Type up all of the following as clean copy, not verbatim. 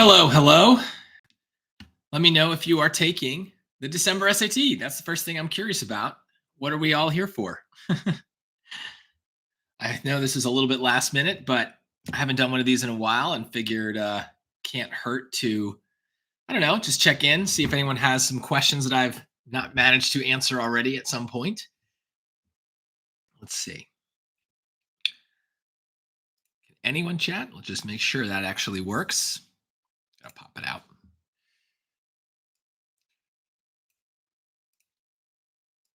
Hello, hello. Let me know if you are taking the December SAT. That's the first thing I'm curious about. What are we all here for? I know this is a little bit last minute, but I haven't done one of these in a while and figured can't hurt to, I don't know, just check in, see if anyone has some questions that I've not managed to answer already at some point. Let's see. Can anyone chat? We'll just make sure that actually works. I'll pop it out.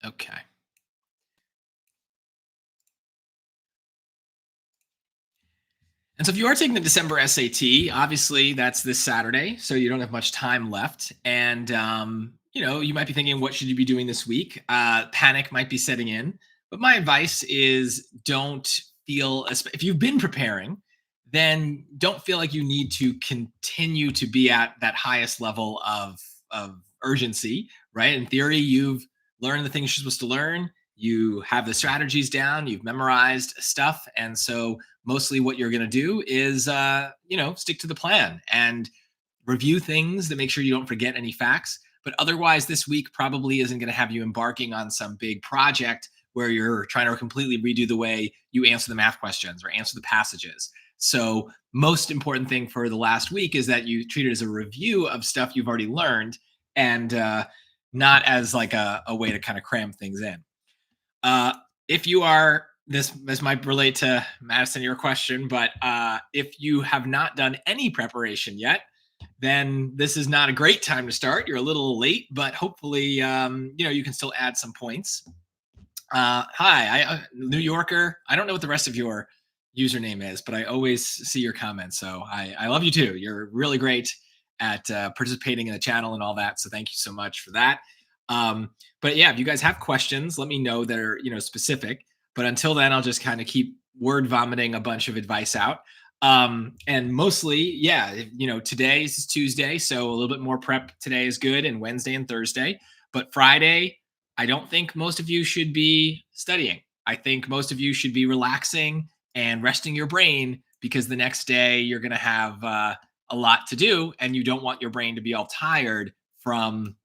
Okay. And so if you are taking the December SAT, obviously that's this Saturday, so you don't have much time left. And you might be thinking, what should you be doing this week? Panic might be setting in. But my advice is don't feel, if you've been preparing, then don't feel like you need to continue to be at that highest level of urgency, right? In theory, you've learned the things you're supposed to learn. You have the strategies down, you've memorized stuff. And so mostly what you're going to do is stick to the plan and review things to make sure you don't forget any facts. But otherwise, this week probably isn't going to have you embarking on some big project where you're trying to completely redo the way you answer the math questions or answer the passages. So most important thing for the last week is that you treat it as a review of stuff you've already learned, and not as like a way to kind of cram things in. If you are, this might relate to Madison, your question, but if you have not done any preparation yet, then this is not a great time to start. You're a little late, but hopefully, you can still add some points. Hi, New Yorker. I don't know what the rest of your username is, but I always see your comments. So I love you too. You're really great at participating in the channel and all that. So thank you so much for that. But yeah, if you guys have questions, let me know that are, specific. But until then, I'll just kind of keep word vomiting a bunch of advice out. And mostly, yeah, today is Tuesday, so a little bit more prep today is good, and Wednesday and Thursday. But Friday, I don't think most of you should be studying. I think most of you should be relaxing and resting your brain, because the next day you're going to have a lot to do, and you don't want your brain to be all tired from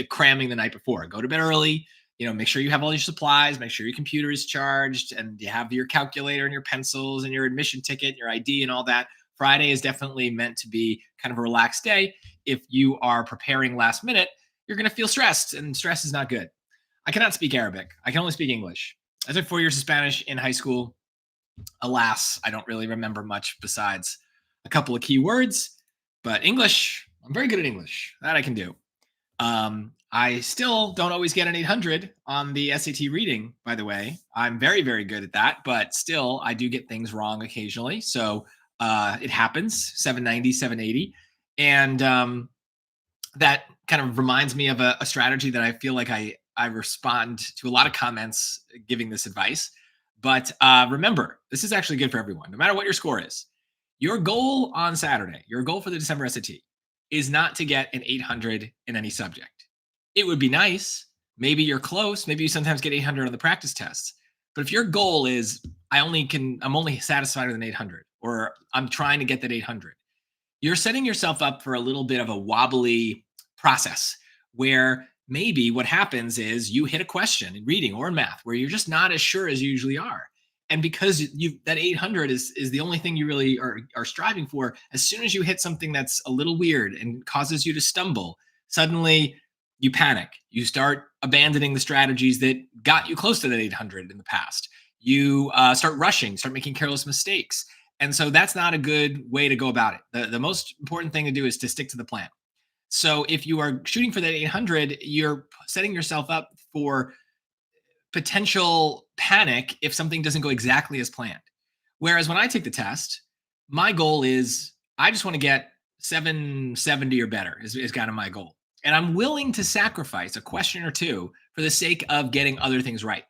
cramming the night before. Go to bed early, make sure you have all your supplies, make sure your computer is charged, and you have your calculator and your pencils and your admission ticket, your ID and all that. Friday is definitely meant to be kind of a relaxed day. If you are preparing last minute, you're going to feel stressed, and stress is not good. I cannot speak Arabic. I can only speak English. I took 4 years of Spanish in high school. Alas, I don't really remember much besides a couple of key words, but English, I'm very good at English. That I can do. I still don't always get an 800 on the SAT reading, by the way. I'm very, very good at that, but still I do get things wrong occasionally. So it happens, 790, 780. And that kind of reminds me of a strategy that I feel like I respond to a lot of comments giving this advice. But remember, this is actually good for everyone, no matter what your score is. Your goal on Saturday, your goal for the December SAT is not to get an 800 in any subject. It would be nice. Maybe you're close. Maybe you sometimes get 800 on the practice tests. But if your goal is, I'm only satisfied with an 800, or I'm trying to get that 800, you're setting yourself up for a little bit of a wobbly process where maybe what happens is you hit a question in reading or in math where you're just not as sure as you usually are. And because that 800 is the only thing you really are striving for, as soon as you hit something that's a little weird and causes you to stumble, suddenly you panic. You start abandoning the strategies that got you close to that 800 in the past. You start rushing, start making careless mistakes. And so that's not a good way to go about it. The most important thing to do is to stick to the plan. So if you are shooting for that 800, you're setting yourself up for potential panic if something doesn't go exactly as planned. Whereas when I take the test, my goal is I just want to get 770 or better is kind of my goal. And I'm willing to sacrifice a question or two for the sake of getting other things right.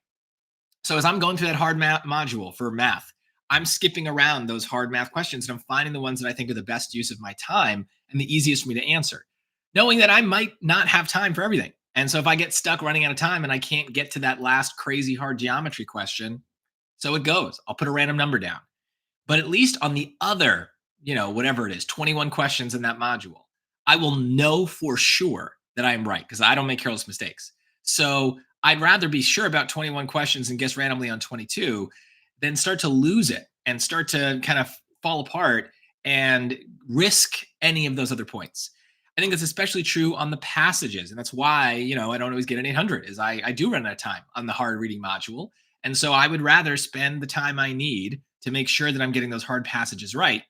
So as I'm going through that hard math module for math, I'm skipping around those hard math questions and I'm finding the ones that I think are the best use of my time and the easiest for me to answer, knowing that I might not have time for everything. And so if I get stuck running out of time and I can't get to that last crazy hard geometry question, so it goes. I'll put a random number down. But at least on the other whatever it is, 21 questions in that module, I will know for sure that I am right because I don't make careless mistakes. So I'd rather be sure about 21 questions and guess randomly on 22 than start to lose it and start to kind of fall apart and risk any of those other points. I think that's especially true on the passages. And that's why, I don't always get an 800 is I do run out of time on the hard reading module. And so I would rather spend the time I need to make sure that I'm getting those hard passages right.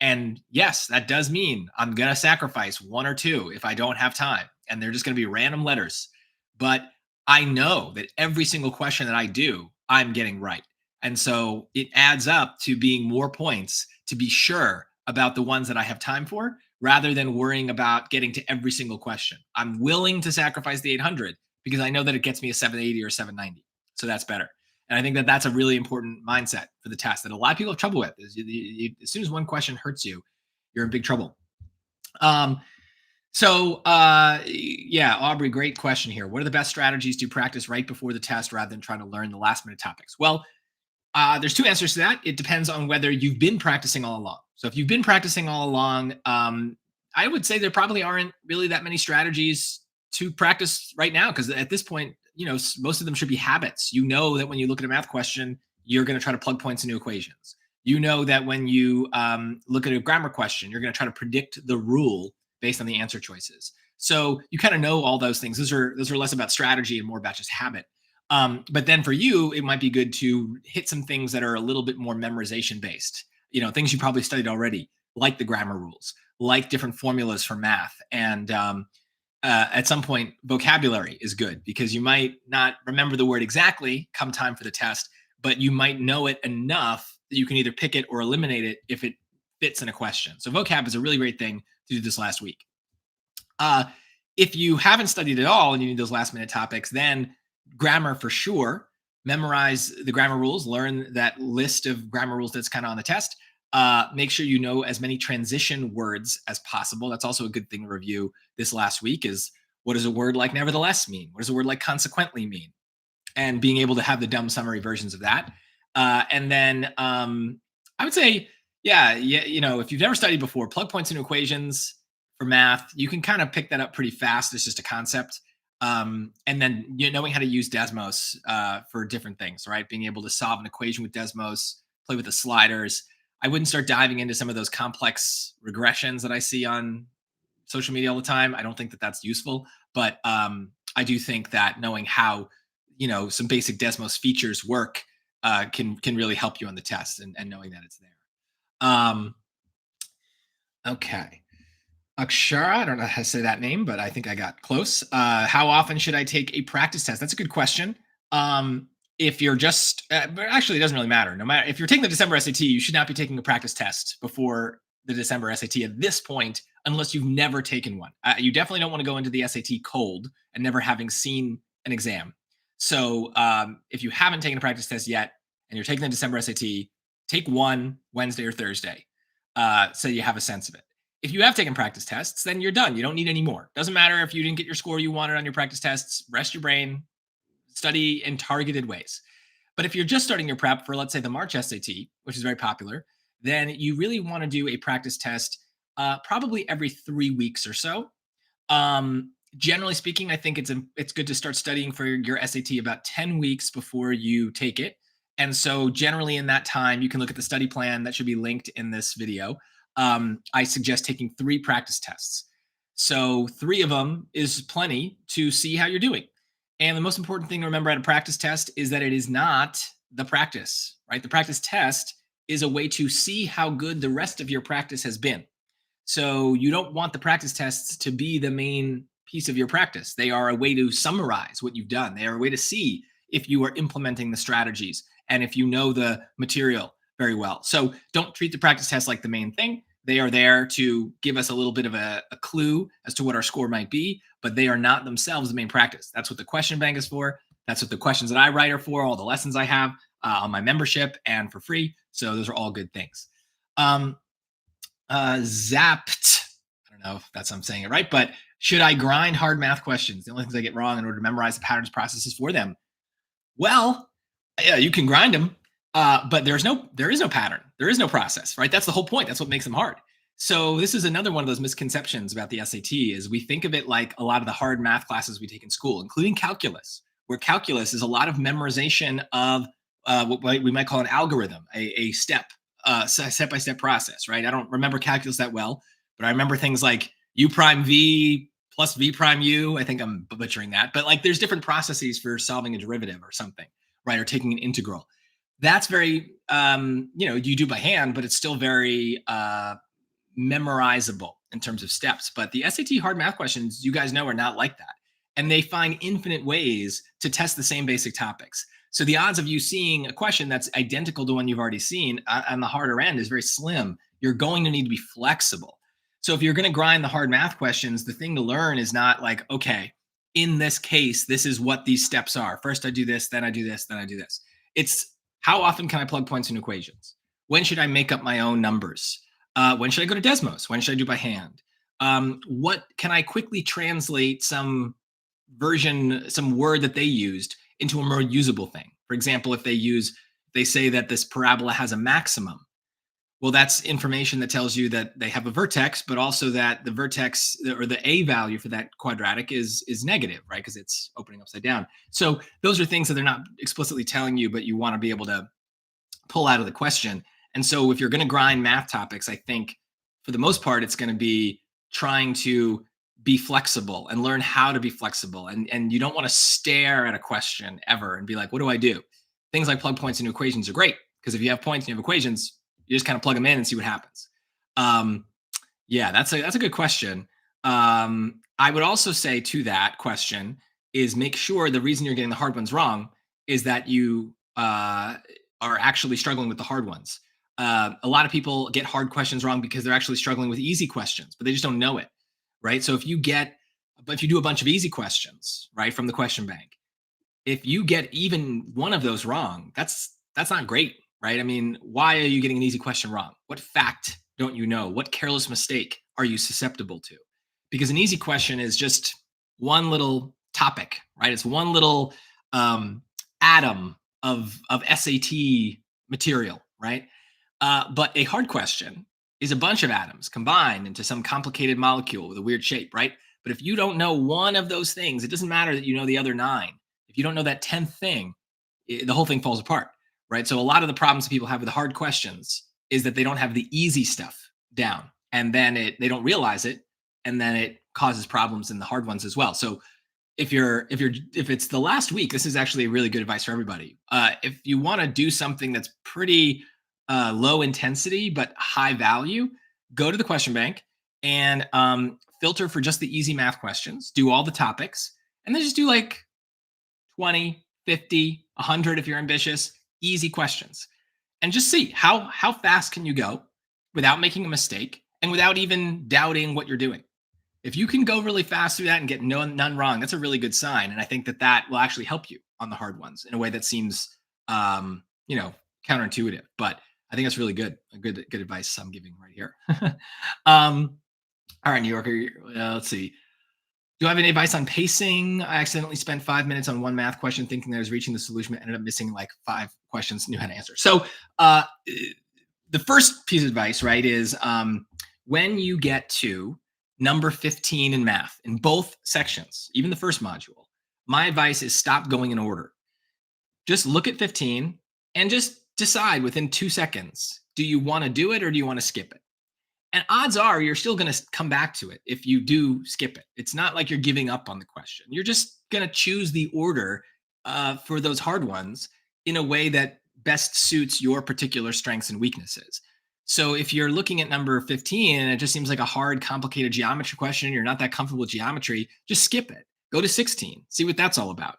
And yes, that does mean I'm going to sacrifice one or two if I don't have time. And they're just going to be random letters. But I know that every single question that I do, I'm getting right. And so it adds up to being more points to be sure about the ones that I have time for rather than worrying about getting to every single question. I'm willing to sacrifice the 800 because I know that it gets me a 780 or 790. So that's better. And I think that that's a really important mindset for the test that a lot of people have trouble with. Is as soon as one question hurts you, you're in big trouble. Yeah, Aubrey, great question here. What are the best strategies to practice right before the test rather than trying to learn the last minute topics? Well, there's two answers to that. It depends on whether you've been practicing all along. So if you've been practicing all along, I would say there probably aren't really that many strategies to practice right now because at this point, most of them should be habits. You know that when you look at a math question, you're going to try to plug points into equations. You know that when you look at a grammar question, you're going to try to predict the rule based on the answer choices. So you kind of know all those things. Those are less about strategy and more about just habit. But then for you, it might be good to hit some things that are a little bit more memorization based. Things you probably studied already, like the grammar rules, like different formulas for math, and at some point, vocabulary is good because you might not remember the word exactly come time for the test, but you might know it enough that you can either pick it or eliminate it if it fits in a question. So vocab is a really great thing to do this last week. If you haven't studied at all and you need those last minute topics, then grammar for sure. Memorize the grammar rules, learn that list of grammar rules that's kind of on the test. Make sure you know as many transition words as possible. That's also a good thing to review this last week is what does a word like nevertheless mean? What does a word like consequently mean? And being able to have the dumb summary versions of that. And then I would say, yeah, if you've never studied before, plug points into equations for math, you can kind of pick that up pretty fast. It's just a concept. And then knowing how to use Desmos for different things, right? Being able to solve an equation with Desmos, play with the sliders. I wouldn't start diving into some of those complex regressions that I see on social media all the time. I don't think that that's useful, but I do think that knowing how some basic Desmos features work can really help you on the test and knowing that it's there. Okay. Akshara, I don't know how to say that name, but I think I got close. How often should I take a practice test? That's a good question. If you're just, but actually, it doesn't really matter. No matter if you're taking the December SAT, you should not be taking a practice test before the December SAT at this point, unless you've never taken one. You definitely don't want to go into the SAT cold and never having seen an exam. So if you haven't taken a practice test yet and you're taking the December SAT, take one Wednesday or Thursday so you have a sense of it. If you have taken practice tests, then you're done. You don't need any more. Doesn't matter if you didn't get your score you wanted on your practice tests. Rest your brain, study in targeted ways. But if you're just starting your prep for, let's say, the March SAT, which is very popular, then you really want to do a practice test probably every 3 weeks or so. Generally speaking, I think it's good to start studying for your SAT about 10 weeks before you take it. And so generally in that time, you can look at the study plan that should be linked in this video. I suggest taking 3 practice tests. So 3 of them is plenty to see how you're doing. And the most important thing to remember at a practice test is that it is not the practice, right? The practice test is a way to see how good the rest of your practice has been. So you don't want the practice tests to be the main piece of your practice. They are a way to summarize what you've done. They are a way to see if you are implementing the strategies and if you know the material very well. So don't treat the practice test like the main thing. They are there to give us a little bit of a clue as to what our score might be, but they are not themselves the main practice. That's what the question bank is for. That's what the questions that I write are for, all the lessons I have on my membership and for free. So those are all good things. Zapped, I don't know if that's I'm saying it right, but should I grind hard math questions? The only things I get wrong in order to memorize the patterns processes for them. Well, yeah, you can grind them. But there is no pattern. There is no process, right? That's the whole point. That's what makes them hard. So this is another one of those misconceptions about the SAT is we think of it like a lot of the hard math classes we take in school, including calculus, where calculus is a lot of memorization of what we might call an algorithm, a step by step process, right? I don't remember calculus that well, but I remember things like u prime v plus v prime u. I think I'm butchering that, but like there's different processes for solving a derivative or something, right? Or taking an integral. That's very you do by hand, but it's still very memorizable in terms of steps. But the SAT hard math questions, you guys know, are not like that. And they find infinite ways to test the same basic topics. So the odds of you seeing a question that's identical to one you've already seen on the harder end is very slim. You're going to need to be flexible. So if you're going to grind the hard math questions, the thing to learn is not like, okay, in this case, this is what these steps are. First, I do this, then I do this, then I do this. It's how often can I plug points in equations? When should I make up my own numbers? When should I go to Desmos? When should I do by hand? What can I quickly translate some version, some word that they used into a more usable thing? For example, if they say that this parabola has a maximum, well, that's information that tells you that they have a vertex, but also that the vertex or the a value for that quadratic is negative, right? Because it's opening upside down. So those are things that they're not explicitly telling you, but you want to be able to pull out of the question. And so if you're going to grind math topics, I think for the most part, it's going to be trying to be flexible and learn how to be flexible. And you don't want to stare at a question ever and be like, what do I do? Things like plug points into equations are great because if you have points and you have equations, you just kind of plug them in and see what happens. Yeah, that's a good question. I would also say to that question is make sure the reason you're getting the hard ones wrong is that you are actually struggling with the hard ones. A lot of people get hard questions wrong because they're actually struggling with easy questions, but they just don't know it, right? So if you do a bunch of easy questions, right, from the question bank, if you get even one of those wrong, that's not great, right? I mean, why are you getting an easy question wrong? What fact don't you know? What careless mistake are you susceptible to? Because an easy question is just one little topic, right? It's one little atom of SAT material, right? But a hard question is a bunch of atoms combined into some complicated molecule with a weird shape, right? But if you don't know one of those things, it doesn't matter that you know the other nine. If you don't know that 10th thing, the whole thing falls apart, right? So a lot of the problems that people have with the hard questions is that they don't have the easy stuff down, and then they don't realize it, and then it causes problems in the hard ones as well. So if it's the last week, this is actually really good advice for everybody. If you want to do something that's pretty low intensity but high value, go to the question bank and filter for just the easy math questions. Do all the topics, and then just do like 20, 50, 100 if you're ambitious, easy questions. And just see how fast can you go without making a mistake and without even doubting what you're doing. If you can go really fast through that and get none wrong, that's a really good sign. And I think that will actually help you on the hard ones in a way that seems, counterintuitive. But I think that's really good. Good advice I'm giving right here. All right, New Yorker. Let's see. Do I have any advice on pacing? I accidentally spent 5 minutes on one math question thinking that I was reaching the solution, but ended up missing like 5 questions, knew how to answer. So the first piece of advice, right, is when you get to number 15 in math in both sections, even the first module, my advice is stop going in order. Just look at 15 and just decide within 2 seconds, do you want to do it or do you want to skip it? And odds are you're still going to come back to it if you do skip it. It's not like you're giving up on the question. You're just going to choose the order for those hard ones in a way that best suits your particular strengths and weaknesses. So if you're looking at number 15 and it just seems like a hard, complicated geometry question, you're not that comfortable with geometry, just skip it. Go to 16, see what that's all about.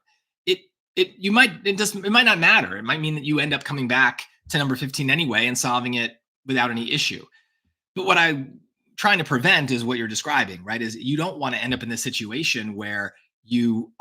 It might not matter. It might mean that you end up coming back to number 15 anyway and solving it without any issue. But what I'm trying to prevent is what you're describing, right? Is you don't want to end up in this situation where you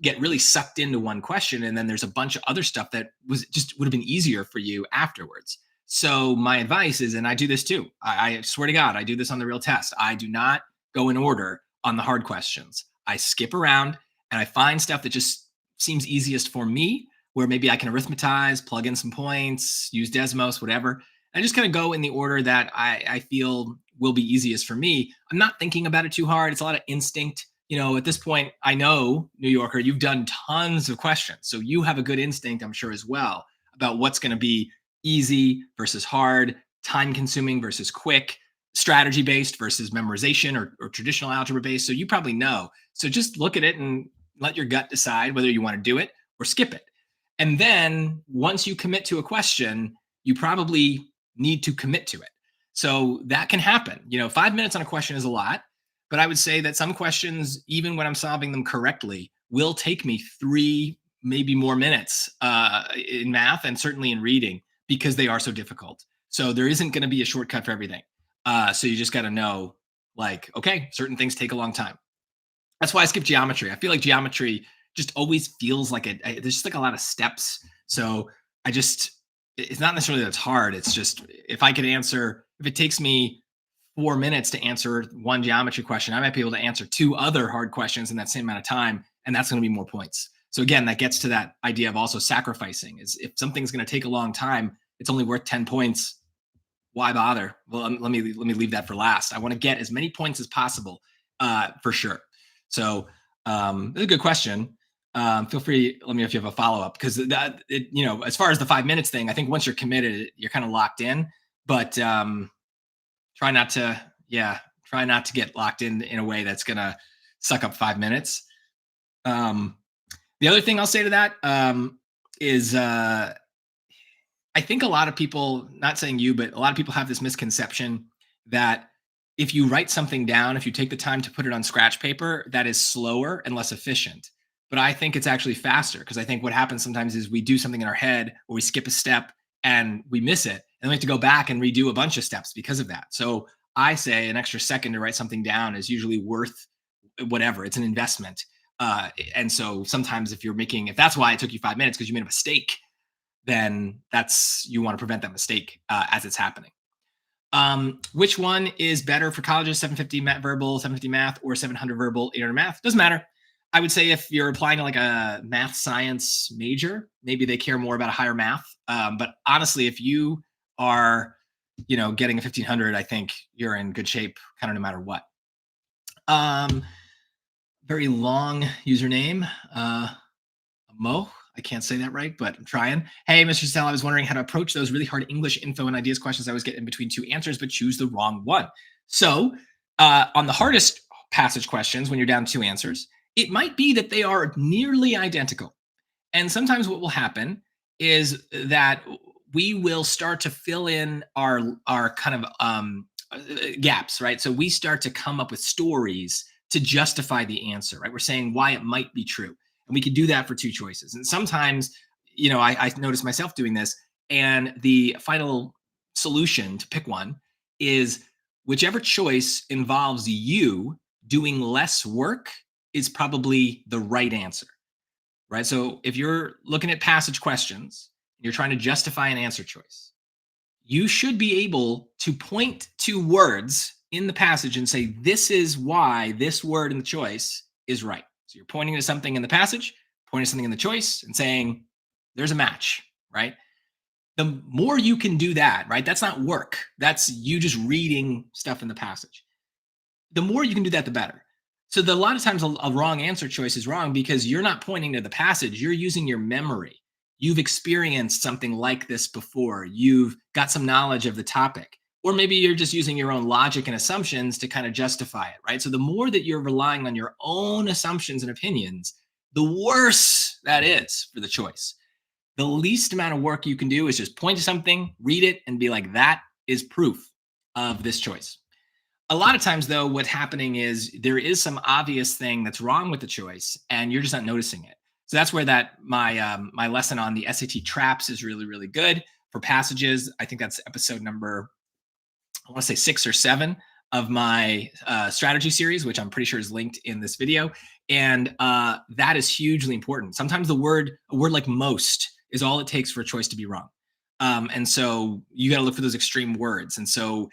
get really sucked into one question and then there's a bunch of other stuff that would have been easier for you afterwards. So my advice is, and I do this too. I swear to God, I do this on the real test. I do not go in order on the hard questions. I skip around and I find stuff that just seems easiest for me. where maybe I can arithmetize, plug in some points, use Desmos, whatever. I just kind of go in the order that I feel will be easiest for me. I'm not thinking about it too hard. It's a lot of instinct. At this point, I know, New Yorker, you've done tons of questions. So you have a good instinct, I'm sure, as well, about what's going to be easy versus hard, time consuming versus quick, strategy based versus memorization or traditional algebra based. So you probably know. So just look at it and let your gut decide whether you want to do it or skip it. And then once you commit to a question, you probably need to commit to it. So that can happen. 5 minutes on a question is a lot, but I would say that some questions, even when I'm solving them correctly, will take me 3, maybe more minutes in math and certainly in reading because they are so difficult. So there isn't going to be a shortcut for everything. So you just got to know, like, okay, certain things take a long time. That's why I skip geometry. I feel like geometry just always feels like there's just like a lot of steps. So it's not necessarily that it's hard. It's just if it takes me 4 minutes to answer one geometry question, I might be able to answer 2 other hard questions in that same amount of time. And that's going to be more points. So again, that gets to that idea of also sacrificing is if something's going to take a long time, it's only worth 10 points. Why bother? Well, let me leave that for last. I want to get as many points as possible, for sure. So that's a good question. Feel free. Let me know if you have a follow up because as far as the 5 minutes thing, I think once you're committed, you're kind of locked in. But try not to, try not to get locked in a way that's gonna suck up 5 minutes. The other thing I'll say to that is I think a lot of people, not saying you, but a lot of people have this misconception that if you write something down, if you take the time to put it on scratch paper, that is slower and less efficient. But I think it's actually faster because I think what happens sometimes is we do something in our head or we skip a step and we miss it. And we have to go back and redo a bunch of steps because of that. So I say an extra second to write something down is usually worth whatever. It's an investment. And so sometimes if that's why it took you 5 minutes because you made a mistake, then you want to prevent that mistake as it's happening. Which one is better for colleges? 750 verbal, 750 math, or 700 verbal, 800 math? Doesn't matter. I would say if you're applying to like a math science major, maybe they care more about a higher math. But honestly, if you are, getting a 1500, I think you're in good shape, kind of no matter what. Very long username, Mo. I can't say that right, but I'm trying. Hey, Mr. Settele, I was wondering how to approach those really hard English info and ideas questions I always get in between 2 answers, but choose the wrong one. So on the hardest passage questions, when you're down 2 answers, it might be that they are nearly identical. And sometimes what will happen is that we will start to fill in our kind of gaps, right? So we start to come up with stories to justify the answer, right? We're saying why it might be true. And we can do that for 2 choices. And sometimes, I notice myself doing this. And the final solution to pick one is whichever choice involves you doing less work is probably the right answer, right? So if you're looking at passage questions, you're trying to justify an answer choice, you should be able to point to words in the passage and say, this is why this word in the choice is right. So you're pointing to something in the passage, pointing to something in the choice, and saying, there's a match, right? The more you can do that, right? That's not work. That's you just reading stuff in the passage. The more you can do that, the better. So a lot of times a wrong answer choice is wrong because you're not pointing to the passage. You're using your memory. You've experienced something like this before. You've got some knowledge of the topic. Or maybe you're just using your own logic and assumptions to kind of justify it, right? So the more that you're relying on your own assumptions and opinions, the worse that is for the choice. The least amount of work you can do is just point to something, read it, and be like, that is proof of this choice. A lot of times, though, what's happening is there is some obvious thing that's wrong with the choice, and you're just not noticing it. So that's where my lesson on the SAT traps is really, really good for passages. I think that's episode number, I want to say 6 or 7 of my strategy series, which I'm pretty sure is linked in this video. And that is hugely important. Sometimes a word like most is all it takes for a choice to be wrong. And so you got to look for those extreme words. And so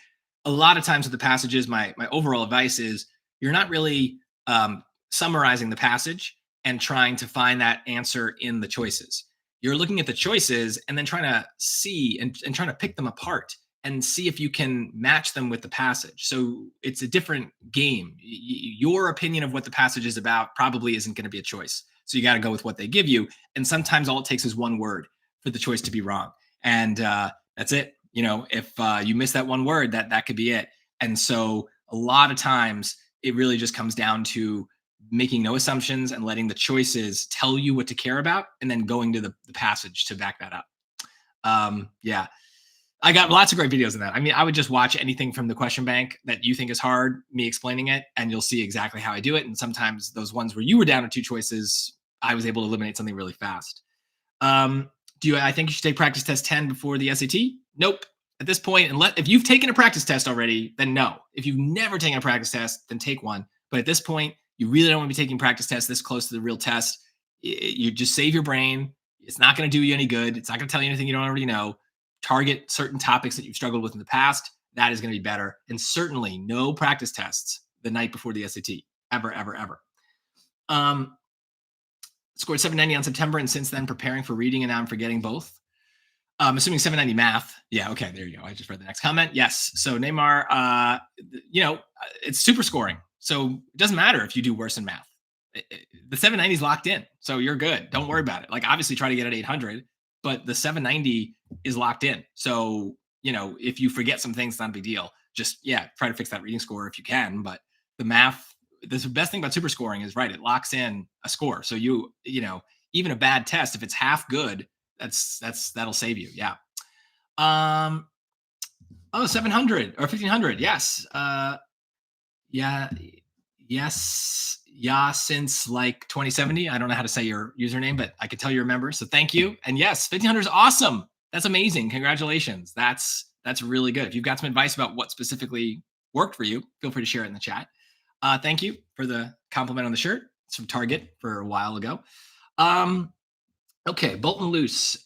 a lot of times with the passages, my overall advice is you're not really summarizing the passage and trying to find that answer in the choices. You're looking at the choices and then trying to see and trying to pick them apart and see if you can match them with the passage. So it's a different game. Your opinion of what the passage is about probably isn't going to be a choice. So you got to go with what they give you. And sometimes all it takes is one word for the choice to be wrong. And that's it. If you miss that one word, that could be it. And so a lot of times it really just comes down to making no assumptions and letting the choices tell you what to care about, and then going to the passage to back that up. Yeah, I got lots of great videos in that. I mean, I would just watch anything from the question bank that you think is hard, me explaining it, and you'll see exactly how I do it. And sometimes those ones where you were down to two choices, I was able to eliminate something really fast. I think you should take practice test 10 before the SAT? Nope. At this point, if you've taken a practice test already, then no. If you've never taken a practice test, then take one. But at this point, you really don't want to be taking practice tests this close to the real test. You just save your brain. It's not going to do you any good. It's not going to tell you anything you don't already know. Target certain topics that you've struggled with in the past. That is going to be better. And certainly no practice tests the night before the SAT. Ever, ever, ever. Scored 790 on September, and since then preparing for reading, and now I'm forgetting both. I'm assuming 790 math. Yeah, okay, there you go. I just read the next comment. Yes. So Neymar, it's super scoring. So it doesn't matter if you do worse in math. The 790 is locked in. So you're good. Don't worry about it. Like, obviously try to get at 800, but the 790 is locked in. So, if you forget some things, it's not a big deal. Just, try to fix that reading score if you can. But the math, the best thing about super scoring is, right, it locks in a score. So even a bad test, if it's half good, that'll save you. Yeah. 700 or 1500. Yes. Yeah. Yes. Yeah. Since like 2070. I don't know how to say your username, but I could tell you're a member. So thank you. And yes, 1500 is awesome. That's amazing. Congratulations. That's really good. If you've got some advice about what specifically worked for you, feel free to share it in the chat. Thank you for the compliment on the shirt. It's from Target for a while ago. Okay, Bolton Loose.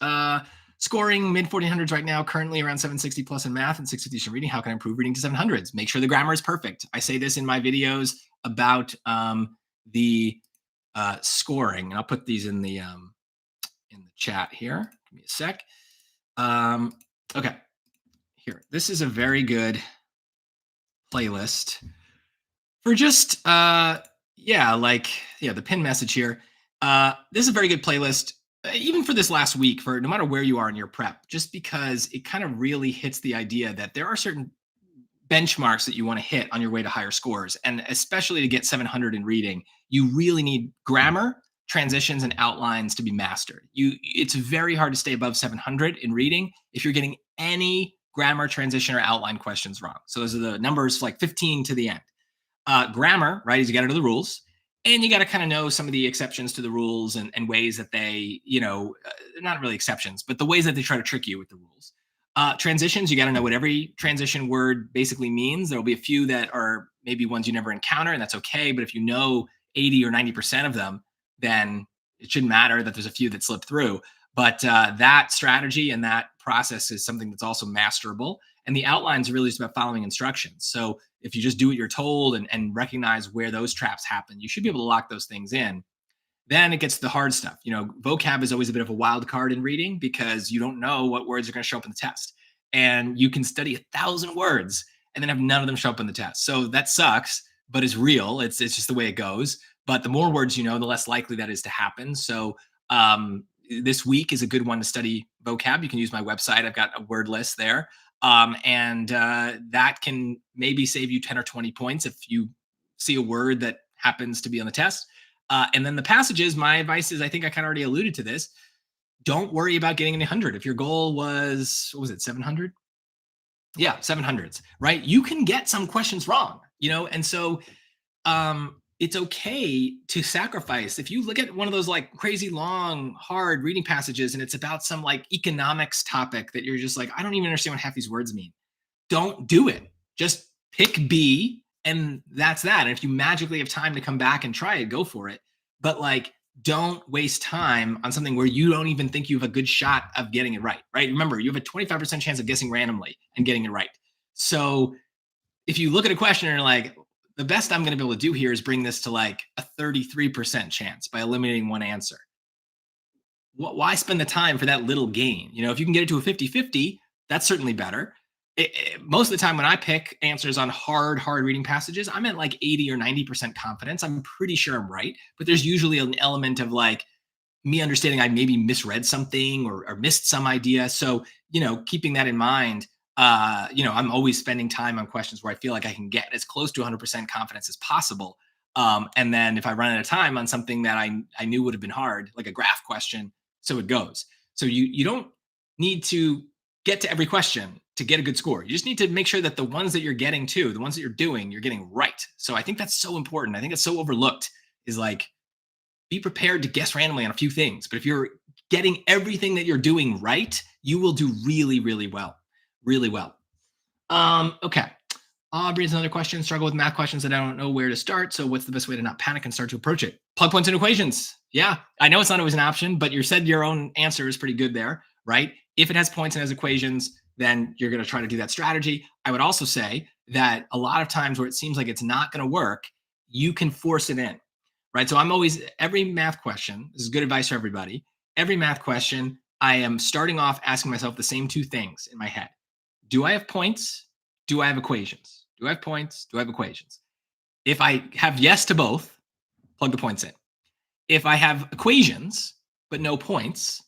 Scoring mid 1400s right now, currently around 760 plus in math and 650 in reading. How can I improve reading to 700s? Make sure the grammar is perfect. I say this in my videos about the scoring, and I'll put these in the chat here. Give me a sec. Okay, here. This is a very good playlist for just the pin message here. This is a very good playlist, even for this last week, for no matter where you are in your prep, just because it kind of really hits the idea that there are certain benchmarks that you want to hit on your way to higher scores. And especially to get 700 in reading, you really need grammar, transitions, and outlines to be mastered. It's very hard to stay above 700 in reading if you're getting any grammar, transition, or outline questions wrong. So those are the numbers like 15 to the end. Grammar, right, is you got to know the rules, and you got to kind of know some of the exceptions to the rules and ways that they, not really exceptions, but the ways that they try to trick you with the rules. Transitions, you got to know what every transition word basically means. There will be a few that are maybe ones you never encounter, and that's okay. But if you know 80 or 90% of them, then it shouldn't matter that there's a few that slip through. But that strategy and that process is something that's also masterable. And the outline is really just about following instructions. So if you just do what you're told and recognize where those traps happen, you should be able to lock those things in. Then it gets to the hard stuff. Vocab is always a bit of a wild card in reading because you don't know what words are going to show up in the test. And you can study 1,000 words and then have none of them show up in the test. So that sucks, but it's real. It's just the way it goes. But the more words you know, the less likely that is to happen. So this week is a good one to study vocab. You can use my website. I've got a word list there. And that can maybe save you 10 or 20 points if you see a word that happens to be on the test. And then the passages, my advice is, I think I kind of already alluded to this. Don't worry about getting an 100. If your goal was, what was it, 700? Yeah, 700s, right? You can get some questions wrong, and so it's okay to sacrifice. If you look at one of those like crazy long, hard reading passages and it's about some like economics topic that you're just like, I don't even understand what half these words mean. Don't do it. Just pick B and that's that. And if you magically have time to come back and try it, go for it. But like, don't waste time on something where you don't even think you have a good shot of getting it right, right? Remember, you have a 25% chance of guessing randomly and getting it right. So if you look at a question and you're like, the best I'm going to be able to do here is bring this to like a 33% chance by eliminating one answer. Why spend the time for that little gain? If you can get it to a 50-50, that's certainly better. Most of the time when I pick answers on hard reading passages, I'm at like 80 or 90% confidence. I'm pretty sure I'm right, but there's usually an element of like me understanding I maybe misread something or missed some idea. So, keeping that in mind, I'm always spending time on questions where I feel like I can get as close to 100% confidence as possible. And then if I run out of time on something that I knew would have been hard, like a graph question, so it goes. So you don't need to get to every question to get a good score. You just need to make sure that the ones that you're getting to, the ones that you're doing, you're getting right. So I think that's so important. I think it's so overlooked is like be prepared to guess randomly on a few things. But if you're getting everything that you're doing right, you will do really, really well. Really well. Okay. Aubrey has another question. Struggle with math questions that I don't know where to start. So, what's the best way to not panic and start to approach it? Plug points and equations. Yeah, I know it's not always an option, but you said your own answer is pretty good there, right? If it has points and has equations, then you're going to try to do that strategy. I would also say that a lot of times where it seems like it's not going to work, you can force it in, right? So, I'm always, every math question, this is good advice for everybody. Every math question, I am starting off asking myself the same two things in my head. Do I have points? Do I have equations? Do I have points? Do I have equations? If I have yes to both, plug the points in. If I have equations, but no points,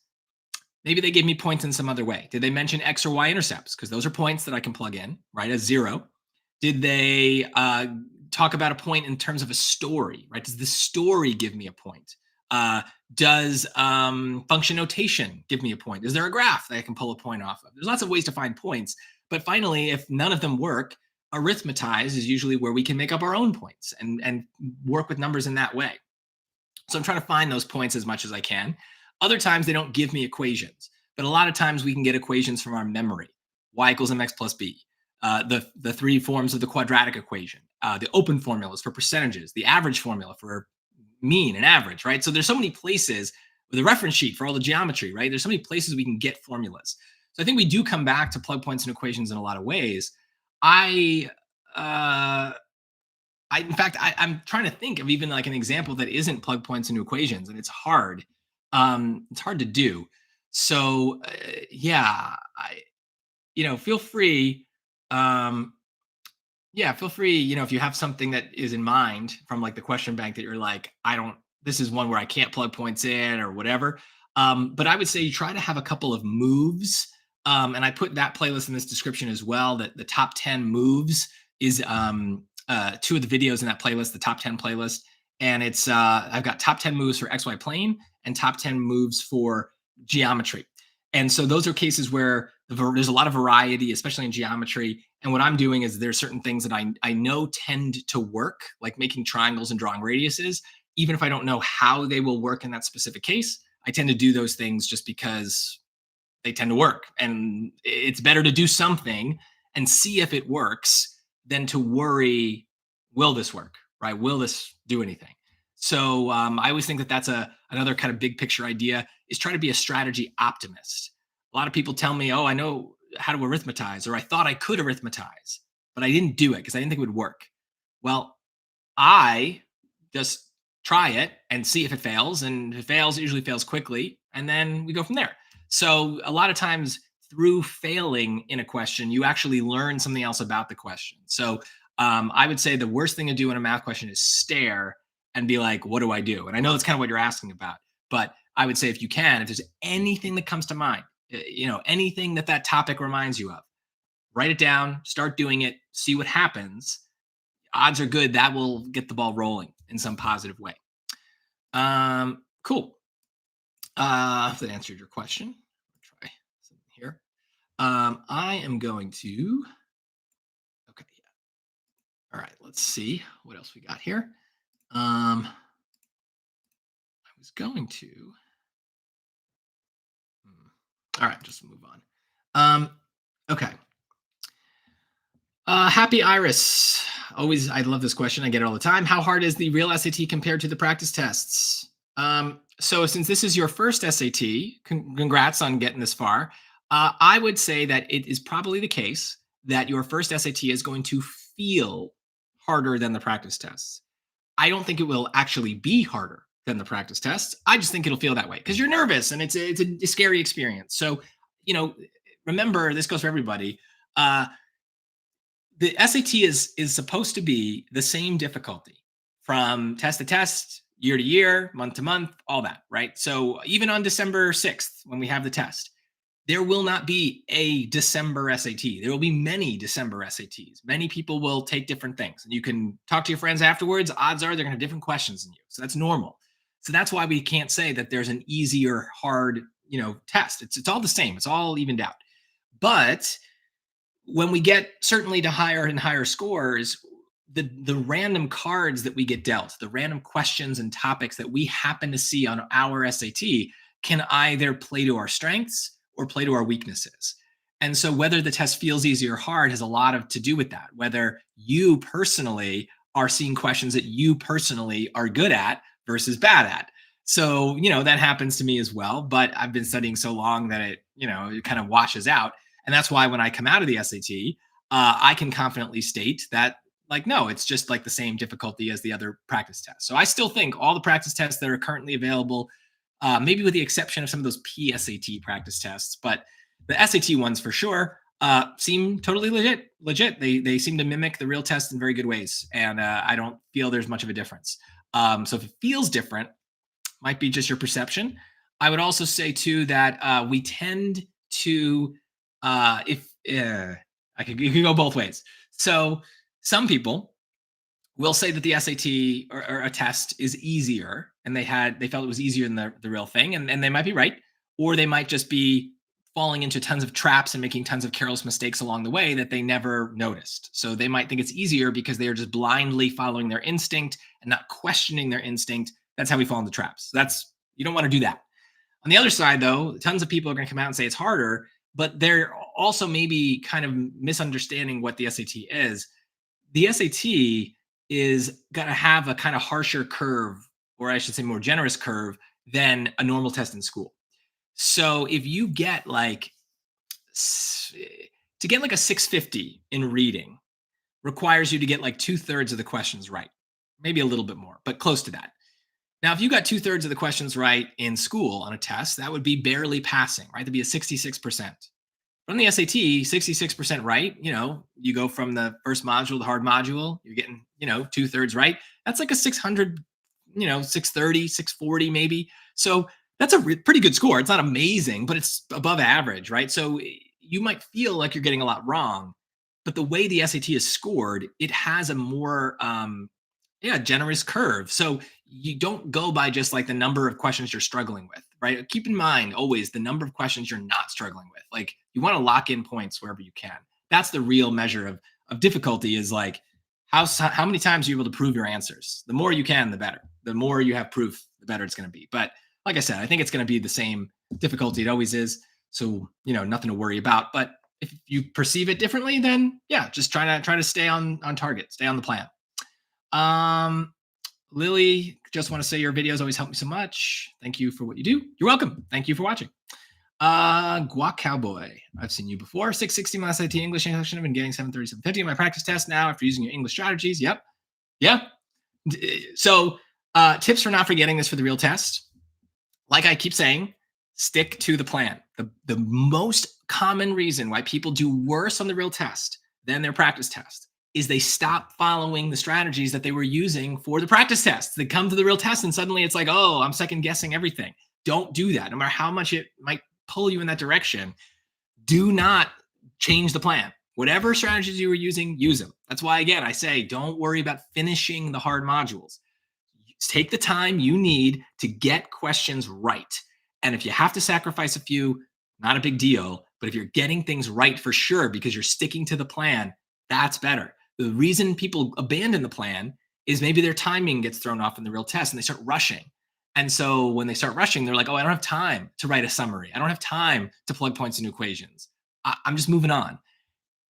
maybe they gave me points in some other way. Did they mention X or Y intercepts? Because those are points that I can plug in, right, as zero. Did they talk about a point in terms of a story, right? Does the story give me a point? Does function notation give me a point? Is there a graph that I can pull a point off of? There's lots of ways to find points. But finally, if none of them work, arithmetize is usually where we can make up our own points and work with numbers in that way. So I'm trying to find those points as much as I can. Other times they don't give me equations, but a lot of times we can get equations from our memory. Y equals mx plus b. The three forms of the quadratic equation, the open formulas for percentages, the average formula for mean and average, right? So there's so many places with a reference sheet for all the geometry, right? There's so many places we can get formulas. So I think we do come back to plug points and equations in a lot of ways. I in fact, I'm trying to think of even like an example that isn't plug points into equations, and it's hard. It's hard to do. So yeah, feel free. Um, yeah, feel free. If you have something that is in mind from like the question bank that you're like, I don't. This is one where I can't plug points in or whatever. But I would say you try to have a couple of moves. And I put that playlist in this description as well. That the top 10 moves is two of the videos in that playlist, the top 10 playlist. And it's I've got top 10 moves for XY plane and top 10 moves for geometry. And so those are cases where there's a lot of variety, especially in geometry. And what I'm doing is there's certain things that I know tend to work, like making triangles and drawing radiuses. Even if I don't know how they will work in that specific case, I tend to do those things just because they tend to work. And it's better to do something and see if it works than to worry, will this work, right? Will this do anything? So I always think that that's another kind of big picture idea is try to be a strategy optimist. A lot of people tell me, oh, I know how to arithmetize, or I thought I could arithmetize, but I didn't do it because I didn't think it would work. Well, I just try it and see if it fails. And if it fails, it usually fails quickly. And then we go from there. So a lot of times through failing in a question, you actually learn something else about the question. So I would say the worst thing to do in a math question is stare and be like, what do I do? And I know that's kind of what you're asking about, but I would say if you can, if there's anything that comes to mind, anything that topic reminds you of, write it down, start doing it, see what happens. Odds are good that will get the ball rolling in some positive way. Cool. If that answered your question, I'll try something here. I am going to. Okay. Yeah. All right. Let's see what else we got here. I was going to. All right. Just move on. Okay. Happy Iris. Always, I love this question. I get it all the time. How hard is the real SAT compared to the practice tests? So since this is your first SAT, congrats on getting this far. I would say that it is probably the case that your first SAT is going to feel harder than the practice tests. I don't think it will actually be harder than the practice tests. I just think it'll feel that way because you're nervous and it's a scary experience. So, you know, remember this goes for everybody. Uh, the SAT is supposed to be the same difficulty from test to test, year to year, month to month, all that, right? So even on December 6th, when we have the test, there will not be a December SAT. There will be many December SATs. Many people will take different things. And you can talk to your friends afterwards. Odds are they're going to have different questions than you. So that's normal. So that's why we can't say that there's an easy or hard, test. It's all the same. It's all evened out. But when we get certainly to higher and higher scores, the random cards that we get dealt, the random questions and topics that we happen to see on our SAT can either play to our strengths or play to our weaknesses. And so whether the test feels easy or hard has a lot to do with that. Whether you personally are seeing questions that you personally are good at versus bad at. So, that happens to me as well, but I've been studying so long that it kind of washes out. And that's why when I come out of the SAT, I can confidently state that, like, no, it's just like the same difficulty as the other practice tests. So I still think all the practice tests that are currently available, maybe with the exception of some of those PSAT practice tests, but the SAT ones for sure seem totally legit. They seem to mimic the real test in very good ways, and I don't feel there's much of a difference. So if it feels different, might be just your perception. I would also say too that we tend to if you can go both ways. So some people will say that the SAT or a test is easier, and they felt it was easier than the real thing, and they might be right, or they might just be falling into tons of traps and making tons of careless mistakes along the way that they never noticed. So they might think it's easier because they are just blindly following their instinct and not questioning their instinct. That's how we fall into traps. You don't want to do that. On the other side, though, tons of people are going to come out and say it's harder, but they're also maybe kind of misunderstanding what the SAT is. The SAT is going to have a kind of harsher curve, or I should say more generous curve than a normal test in school. So if you get to get like a 650 in reading requires you to get like 2/3 of the questions right, maybe a little bit more, but close to that. Now, if you got 2/3 of the questions right in school on a test, that would be barely passing, right? That'd be a 66%. From the SAT, 66% right, you go from the first module to the hard module, you're getting, 2/3 right. That's like a 600, 630, 640 maybe. So that's a pretty good score. It's not amazing, but it's above average, right? So you might feel like you're getting a lot wrong, but the way the SAT is scored, it has a more generous curve. So you don't go by just like the number of questions you're struggling with, right? Keep in mind always the number of questions you're not struggling with. Like you want to lock in points wherever you can. That's the real measure of difficulty, is like how many times you're able to prove your answers. The more you can, the better. The more you have proof, the better it's going to be. But like I said, I think it's going to be the same difficulty it always is. So, nothing to worry about. But if you perceive it differently, then yeah, just try to stay on target, stay on the plan. Lily, just want to say your videos always help me so much. Thank you for what you do. You're welcome. Thank you for watching. Guac Cowboy, I've seen you before. 660 my SAT English section. I've been getting 730, 750 in my practice test now after using your English strategies. Yep. Yeah. So, tips for not forgetting this for the real test. Like I keep saying, stick to the plan. The most common reason why people do worse on the real test than their practice test is they stop following the strategies that they were using for the practice tests. They come to the real test and suddenly it's like, oh, I'm second guessing everything. Don't do that. No matter how much it might pull you in that direction, do not change the plan. Whatever strategies you were using, use them. That's why, again, I say don't worry about finishing the hard modules. Take the time you need to get questions right. And if you have to sacrifice a few, not a big deal. But if you're getting things right for sure because you're sticking to the plan, that's better. The reason people abandon the plan is maybe their timing gets thrown off in the real test and they start rushing. And so when they start rushing, they're like, oh, I don't have time to write a summary. I don't have time to plug points into equations. I'm just moving on.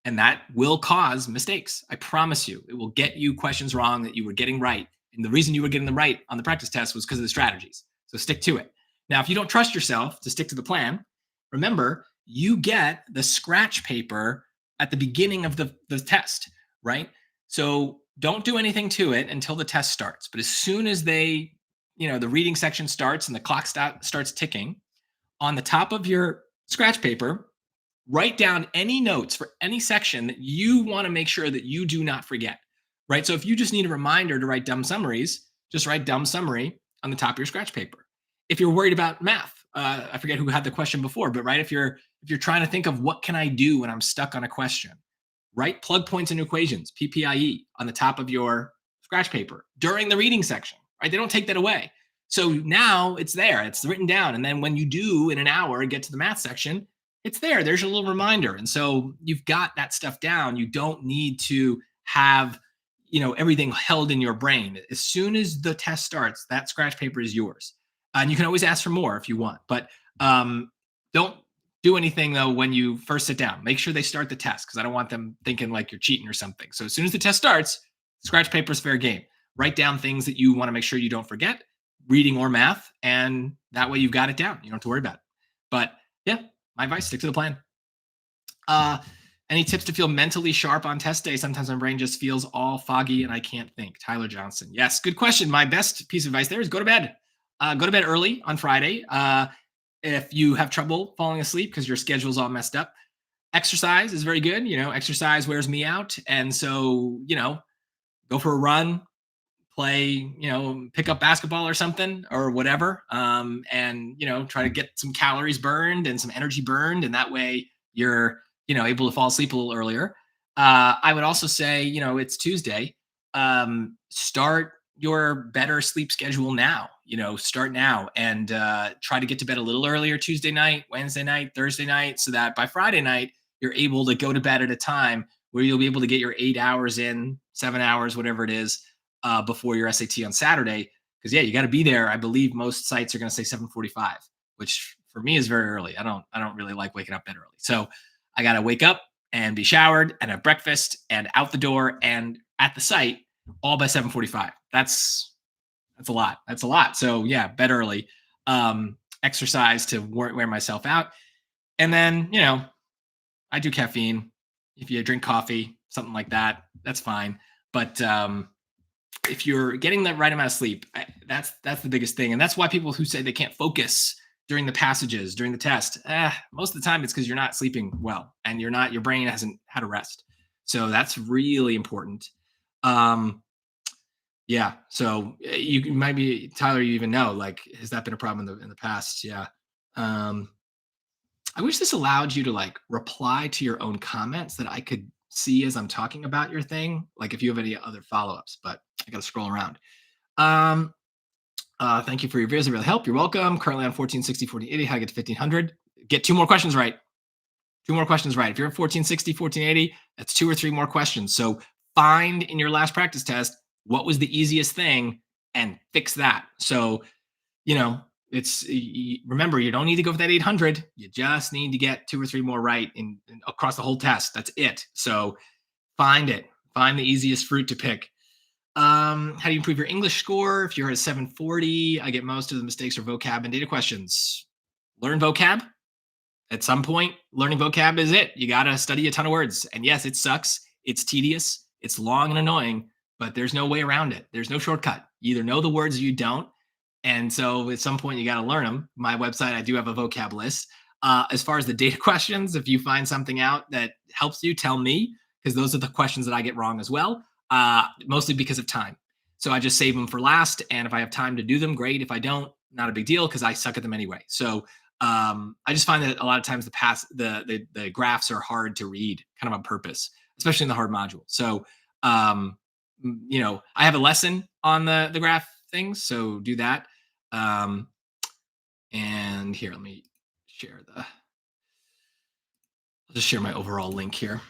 And that will cause mistakes. I promise you, it will get you questions wrong that you were getting right. And the reason you were getting them right on the practice test was because of the strategies. So stick to it. Now, if you don't trust yourself to stick to the plan, remember, you get the scratch paper at the beginning of the test, right? So don't do anything to it until the test starts. But as soon as they the reading section starts and the clock starts ticking, on the top of your scratch paper, write down any notes for any section that you want to make sure that you do not forget. Right. So if you just need a reminder to write dumb summaries, just write dumb summary on the top of your scratch paper. If you're worried about math, I forget who had the question before, but right, if you're trying to think of what can I do when I'm stuck on a question, write plug points and equations, PPIE, on the top of your scratch paper during the reading section, right? They don't take that away. So now it's there, it's written down. And then when you do in an hour get to the math section, it's there. There's a little reminder. And so you've got that stuff down. You don't need to have, everything held in your brain. As soon as the test starts, that scratch paper is yours. And you can always ask for more if you want. But don't do anything though when you first sit down. Make sure they start the test because I don't want them thinking like you're cheating or something. So as soon as the test starts, scratch paper is fair game. Write down things that you want to make sure you don't forget, reading or math, and that way you've got it down. You don't have to worry about it. But yeah, my advice: stick to the plan. Uh, any tips to feel mentally sharp on test day? Sometimes my brain just feels all foggy and I can't think. Tyler Johnson. Yes, good question. My best piece of advice there is go to bed. Go to bed early on Friday. If you have trouble falling asleep because your schedule's all messed up, exercise is very good. Exercise wears me out. And so, go for a run, play, pick up basketball or something or whatever. And, try to get some calories burned and some energy burned. And that way you're, able to fall asleep a little earlier. I would also say, it's Tuesday. Start your better sleep schedule now. Start now and try to get to bed a little earlier Tuesday night, Wednesday night, Thursday night, so that by Friday night, you're able to go to bed at a time where you'll be able to get your 8 hours in, 7 hours, whatever it is, before your SAT on Saturday. Because yeah, you got to be there. I believe most sites are going to say 7:45, which for me is very early. I don't really like waking up that early. So I got to wake up and be showered and have breakfast and out the door and at the site all by 7:45. That's a lot. That's a lot. So yeah, bed early, exercise to wear myself out. And then, I do caffeine. If you drink coffee, something like that, that's fine. But if you're getting the right amount of sleep, that's the biggest thing. And that's why people who say they can't focus during the passages, during the test, most of the time it's because you're not sleeping well and your brain hasn't had a rest. So that's really important. Yeah. So you might be, Tyler, you even know, like, has that been a problem in the past? Yeah. Um, I wish this allowed you to like reply to your own comments that I could see as I'm talking about your thing. Like if you have any other follow-ups, but I got to scroll around. Um, Thank you for your videos. It really helped. You're welcome. Currently on 1460, 1480. How to get to 1500. Get 2 more questions right. 2 more questions right. If you're at 1460, 1480, that's 2 or 3 more questions. So find in your last practice test what was the easiest thing and fix that. So, it's remember, you don't need to go for that 800. You just need to get 2 or 3 more right in across the whole test. That's it. So find it. Find the easiest fruit to pick. How do you improve your English score? If you're at 740, I get most of the mistakes are vocab and data questions. Learn vocab. At some point, learning vocab is it. You got to study a ton of words. And yes, it sucks. It's tedious. It's long and annoying, but there's no way around it. There's no shortcut. You either know the words or you don't. And so at some point, you got to learn them. My website, I do have a vocab list. As far as the data questions, if you find something out that helps you, tell me, because those are the questions that I get wrong as well, mostly because of time. So I just save them for last. And if I have time to do them, great. If I don't, not a big deal because I suck at them anyway. So I just find that a lot of times the graphs are hard to read kind of on purpose, especially in the hard module. So, I have a lesson on the graph things. So do that. And here, let me share I'll just share my overall link here.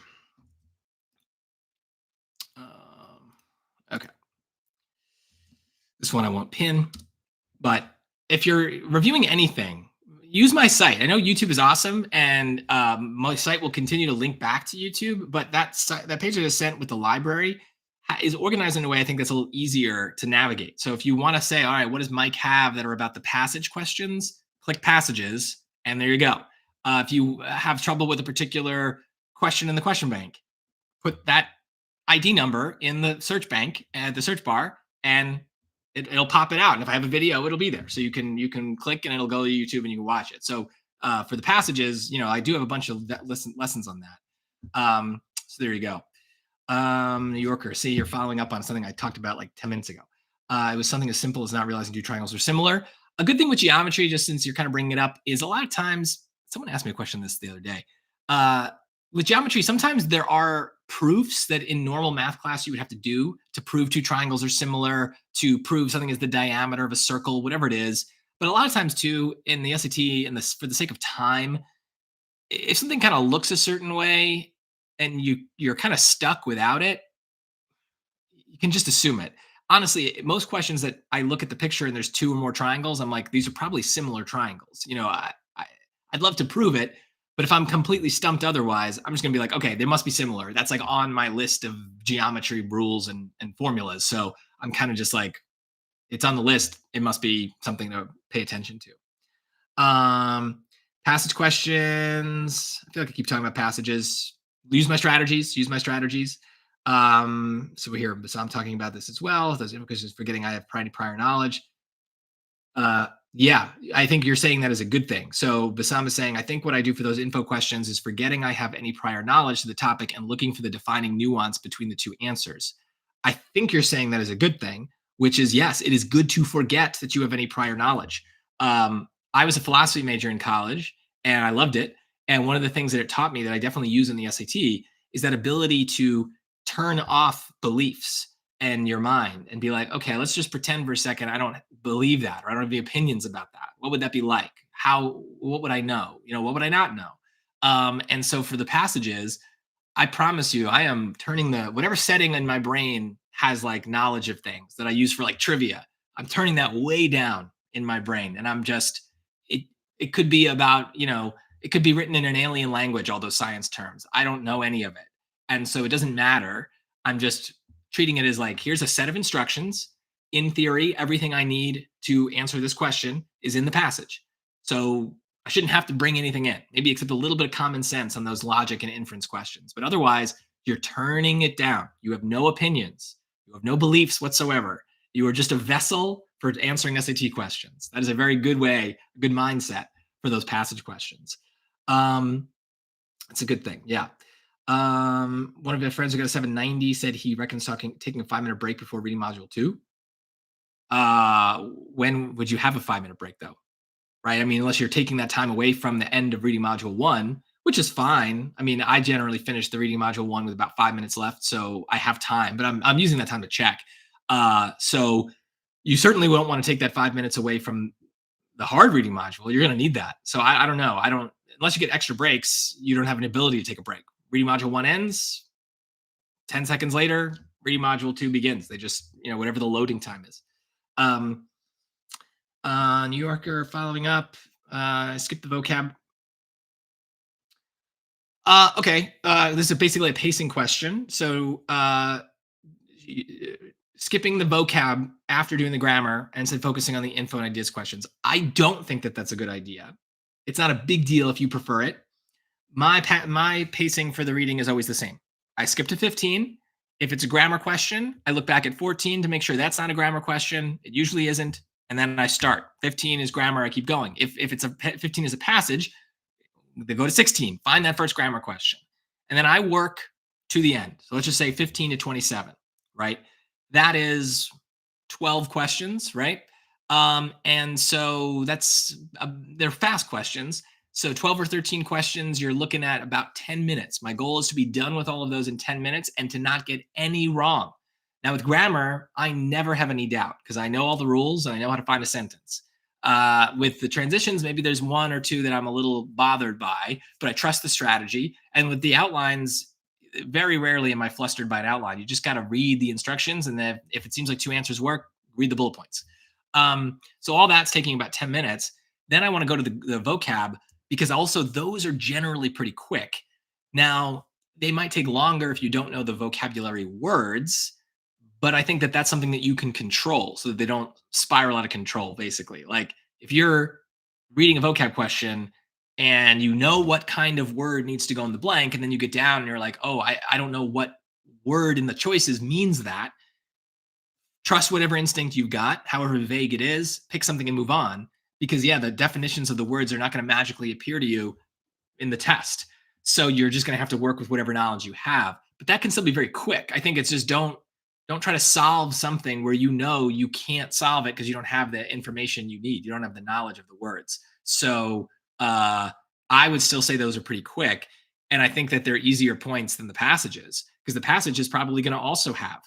Okay. This one I won't pin, but if you're reviewing anything, use my site. I know YouTube is awesome, and my site will continue to link back to YouTube. But that page that is sent with the library is organized in a way I think that's a little easier to navigate. So if you want to say, all right, what does Mike have that are about the passage questions? Click passages, and there you go. If you have trouble with a particular question in the question bank, put that ID number in the search bank at the search bar, and It'll pop it out. And if I have a video, it'll be there. So you can click and it'll go to YouTube and you can watch it. So for the passages, I do have a bunch of lessons on that. So there you go. New Yorker, see, you're following up on something I talked about like 10 minutes ago. It was something as simple as not realizing two triangles are similar. A good thing with geometry, just since you're kind of bringing it up, is a lot of times, someone asked me a question this the other day. Uh, with geometry, sometimes there are proofs that in normal math class you would have to do to prove two triangles are similar, to prove something is the diameter of a circle, whatever it is. But a lot of times, too, in the SAT, and this for the sake of time, if something kind of looks a certain way and you're kind of stuck without it, you can just assume it. Honestly, most questions that I look at the picture and there's two or more triangles, I'm like, these are probably similar triangles. I'd love to prove it, but if I'm completely stumped otherwise, I'm just gonna be like, okay, they must be similar. That's like on my list of geometry rules and formulas. So I'm kind of just like, it's on the list. It must be something to pay attention to. Passage questions. I feel like I keep talking about passages. Use my strategies. So we hear so I'm talking about this as well. Those implications forgetting I have prior knowledge. Yeah, I think you're saying that is a good thing. So Basam is saying, I think what I do for those info questions is forgetting I have any prior knowledge to the topic and looking for the defining nuance between the two answers. I think you're saying that is a good thing, which is yes, it is good to forget that you have any prior knowledge. I was a philosophy major in college and I loved it. And one of the things that it taught me that I definitely use in the SAT is that ability to turn off beliefs and your mind and be like, okay, let's just pretend for a second I don't believe that or I don't have any opinions about that. What would that be like? What would I know? What would I not know? And so for the passages, I promise you, I am turning the whatever setting in my brain has like knowledge of things that I use for like trivia. I'm turning that way down in my brain. And I'm just, it, it could be about, it could be written in an alien language, all those science terms. I don't know any of it. And so it doesn't matter. I'm just treating it as like, here's a set of instructions. In theory, everything I need to answer this question is in the passage. So I shouldn't have to bring anything in, maybe except a little bit of common sense on those logic and inference questions. But otherwise, you're turning it down. You have no opinions. You have no beliefs whatsoever. You are just a vessel for answering SAT questions. That is a very good way, a good mindset for those passage questions. It's a good thing. Yeah. One of my friends who got a 790 said he reckons taking a 5-minute break before reading module 2. When would you have a 5-minute break though? Right? I mean, unless you're taking that time away from the end of reading module 1, which is fine. I mean, I generally finish the reading module 1 with about 5 minutes left, so I have time, but I'm using that time to check. So you certainly won't want to take that 5 minutes away from the hard reading module. You're going to need that. So I don't know. I don't, unless you get extra breaks, you don't have an ability to take a break. Reading module 1 ends, 10 seconds later, reading module 2 begins. They just, whatever the loading time is. New Yorker following up. Skip the vocab. Okay. This is basically a pacing question. So skipping the vocab after doing the grammar and instead focusing on the info and ideas questions. I don't think that that's a good idea. It's not a big deal if you prefer it. My pacing for the reading is always the same. I skip to 15. If it's a grammar question, I look back at 14 to make sure that's not a grammar question. It usually isn't. And then I start. 15 is grammar. I keep going. If it's a 15 is a passage, they go to 16. Find that first grammar question. And then I work to the end. So let's just say 15 to 27, right? That is 12 questions, right? And so they're fast questions. So 12 or 13 questions, you're looking at about 10 minutes. My goal is to be done with all of those in 10 minutes and to not get any wrong. Now with grammar, I never have any doubt because I know all the rules and I know how to find a sentence. With the transitions, maybe there's one or two that I'm a little bothered by, but I trust the strategy. And with the outlines, very rarely am I flustered by an outline. You just got to read the instructions. And then if it seems like two answers work, read the bullet points. So all that's taking about 10 minutes. Then I want to go to the vocab because also those are generally pretty quick. Now, they might take longer if you don't know the vocabulary words, but I think that that's something that you can control so that they don't spiral out of control, basically. Like if you're reading a vocab question and you know what kind of word needs to go in the blank, and then you get down and you're like, oh, I don't know what word in the choices means that. trust whatever instinct you got, however vague it is, pick something and move on. Because, yeah, the definitions of the words are not going to magically appear to you in the test. So you're just going to have to work with whatever knowledge you have. But that can still be very quick. I think it's just don't try to solve something where you know you can't solve it because you don't have the information you need. You don't have the knowledge of the words. So I would still say those are pretty quick. And I think that they're easier points than the passages because the passage is probably going to also have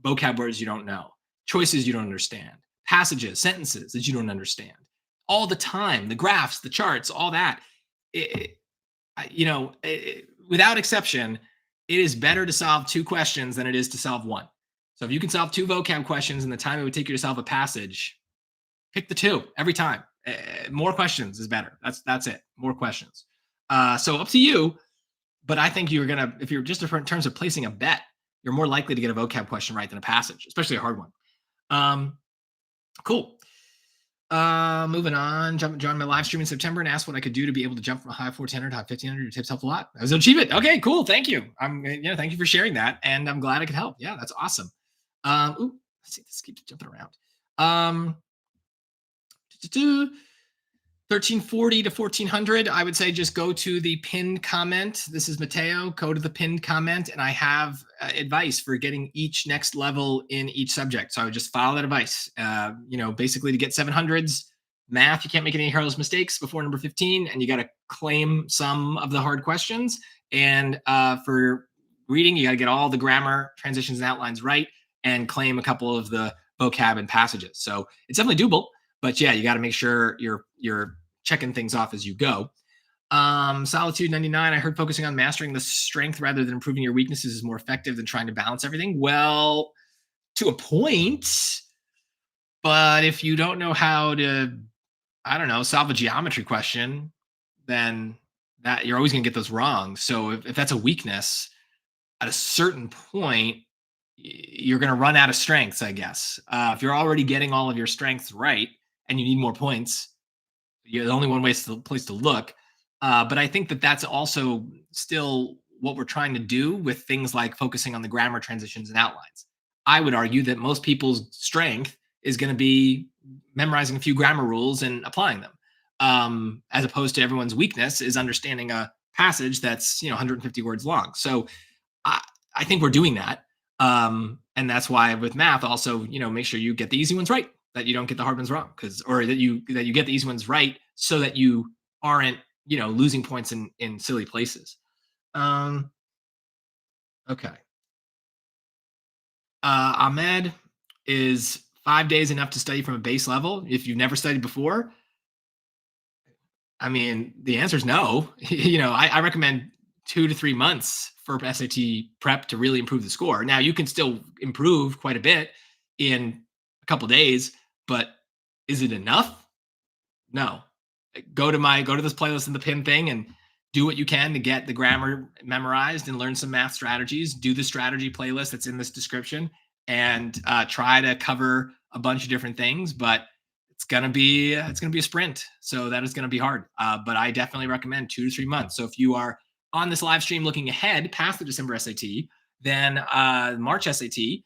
vocab words you don't know, choices you don't understand, passages, sentences that you don't understand all the time, the graphs, the charts, all that. It, without exception, it is better to solve two questions than it is to solve one. So if you can solve two vocab questions in the time it would take you to solve a passage, pick the two every time. More questions is better. That's it. More questions. So up to you. But I think if you're just in terms of placing a bet, you're more likely to get a vocab question right than a passage, especially a hard one. Cool. Moving on, join my live stream in September and asked what I could do to be able to jump from a high 1400 to high 1500. Your tips help a lot. I was achieve it. Okay, cool. Thank you. Thank you for sharing that. And I'm glad I could help. Yeah, that's awesome. Let's see, this keeps jumping around. 1340 to 1400, I would say just go to the pinned comment. This is Mateo. Go to the pinned comment, and I have advice for getting each next level in each subject. So I would just follow that advice. Basically to get 700s, math, you can't make any careless mistakes before number 15, and you got to claim some of the hard questions. And for reading, you got to get all the grammar, transitions, and outlines right, and claim a couple of the vocab and passages. So it's definitely doable. But yeah, you got to make sure you're checking things off as you go. Solitude 99. I heard focusing on mastering the strength rather than improving your weaknesses is more effective than trying to balance everything. Well, to a point, but if you don't know how to, I don't know, solve a geometry question, then that you're always going to get those wrong. So if that's a weakness, at a certain point, you're going to run out of strengths, I guess. If you're already getting all of your strengths right and you need more points, the only one place to look. But I think that that's also still what we're trying to do with things like focusing on the grammar, transitions, and outlines. I would argue that most people's strength is going to be memorizing a few grammar rules and applying them, as opposed to everyone's weakness is understanding a passage that's 150 words long. So I think we're doing that. And that's why with math also, make sure you get the easy ones right, that you don't get the hard ones wrong, or that you get the easy ones right so that you aren't, losing points in silly places. Okay. Ahmed, is 5 days enough to study from a base level if you've never studied before? I mean, the answer is no. I recommend 2 to 3 months for SAT prep to really improve the score. Now, you can still improve quite a bit in a couple days, but is it enough? No. Go to this playlist in the pin thing and do what you can to get the grammar memorized and learn some math strategies. Do the strategy playlist that's in this description and try to cover a bunch of different things, but it's gonna be a sprint. So that is gonna be hard. But I definitely recommend 2 to 3 months. So if you are on this live stream looking ahead past the December SAT, then March SAT,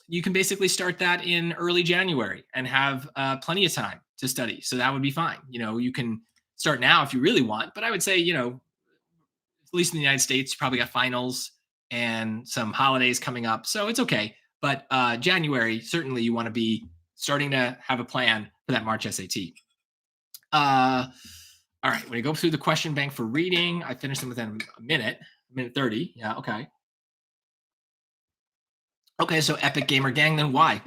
you can basically start that in early January and have plenty of time to study. So that would be fine. You can start now if you really want, but I would say, at least in the United States, you probably got finals and some holidays coming up. So it's okay. But January, certainly you want to be starting to have a plan for that March SAT. All right, when you go through the question bank for reading, I finished them within a minute 30. Yeah, okay. Okay, so Epic Gamer Gang, then why?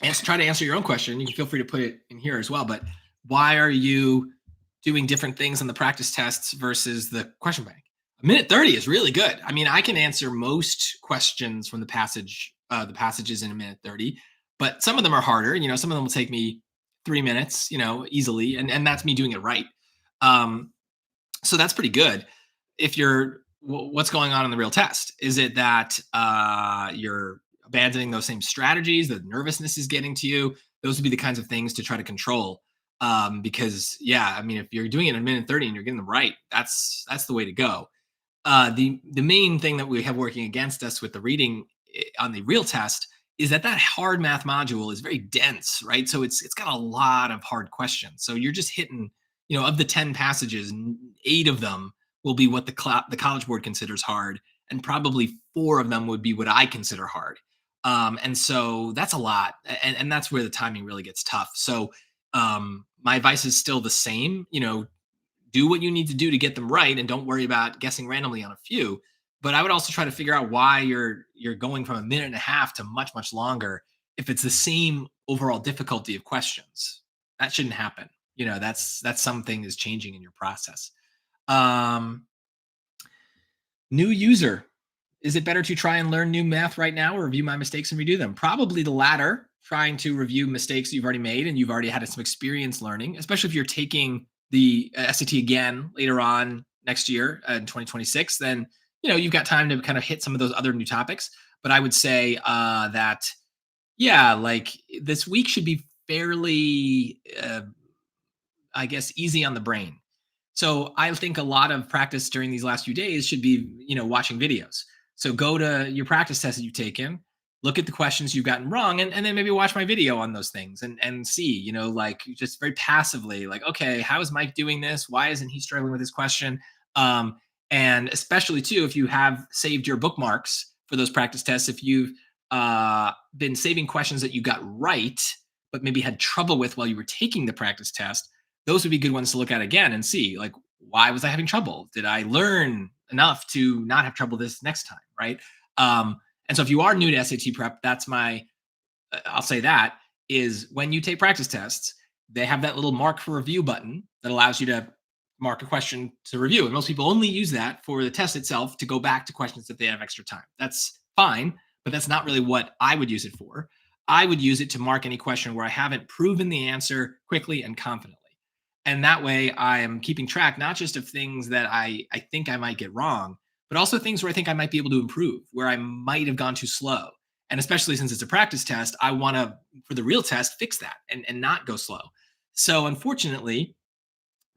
And try to answer your own question. You can feel free to put it in here as well, but why are you doing different things on the practice tests versus the question bank? A minute 30 is really good. I mean, I can answer most questions from the passages in a minute 30, but some of them are harder. Some of them will take me 3 minutes, easily, and that's me doing it right. So that's pretty good. If what's going on in the real test? Is it that you're abandoning those same strategies? The nervousness is getting to you. Those would be the kinds of things to try to control. Because if you're doing it in a minute 30 and you're getting them right, that's the way to go. The main thing that we have working against us with the reading on the real test is that that hard math module is very dense, right? So it's got a lot of hard questions. So you're just hitting, of the 10 passages, 8 of them will be what the College Board considers hard, and probably 4 of them would be what I consider hard. And so that's a lot, and that's where the timing really gets tough. So my advice is still the same. Do what you need to do to get them right, and don't worry about guessing randomly on a few. But I would also try to figure out why you're going from a minute and a half to much longer if it's the same overall difficulty of questions. That shouldn't happen. That's something is changing in your process. um New user. Is it better to try and learn new math right now or review my mistakes and redo them? Probably the latter, trying to review mistakes you've already made and you've already had some experience learning, especially if you're taking the SAT again later on next year in 2026. Then, you've got time to kind of hit some of those other new topics. But I would say that, yeah, like this week should be fairly, I guess, easy on the brain. So I think a lot of practice during these last few days should be, watching videos. So go to your practice test that you've taken, look at the questions you've gotten wrong, and then maybe watch my video on those things and see, like just very passively, like, okay, how is Mike doing this? Why isn't he struggling with this question? Um, and especially too, if you have saved your bookmarks for those practice tests, if you've been saving questions that you got right, but maybe had trouble with while you were taking the practice test, those would be good ones to look at again and see, like, why was I having trouble? Did I learn enough to not have trouble this next time? Right. And so if you are new to SAT prep, that's my, I'll say that is when you take practice tests, they have that little mark for review button that allows you to mark a question to review. And most people only use that for the test itself to go back to questions that they have extra time. That's fine, but that's not really what I would use it for. I would use it to mark any question where I haven't proven the answer quickly and confidently. And that way I am keeping track not just of things that I think I might get wrong, but also things where I think I might be able to improve, where I might have gone too slow. And especially since it's a practice test, I want to, for the real test, fix that and not go slow. So unfortunately,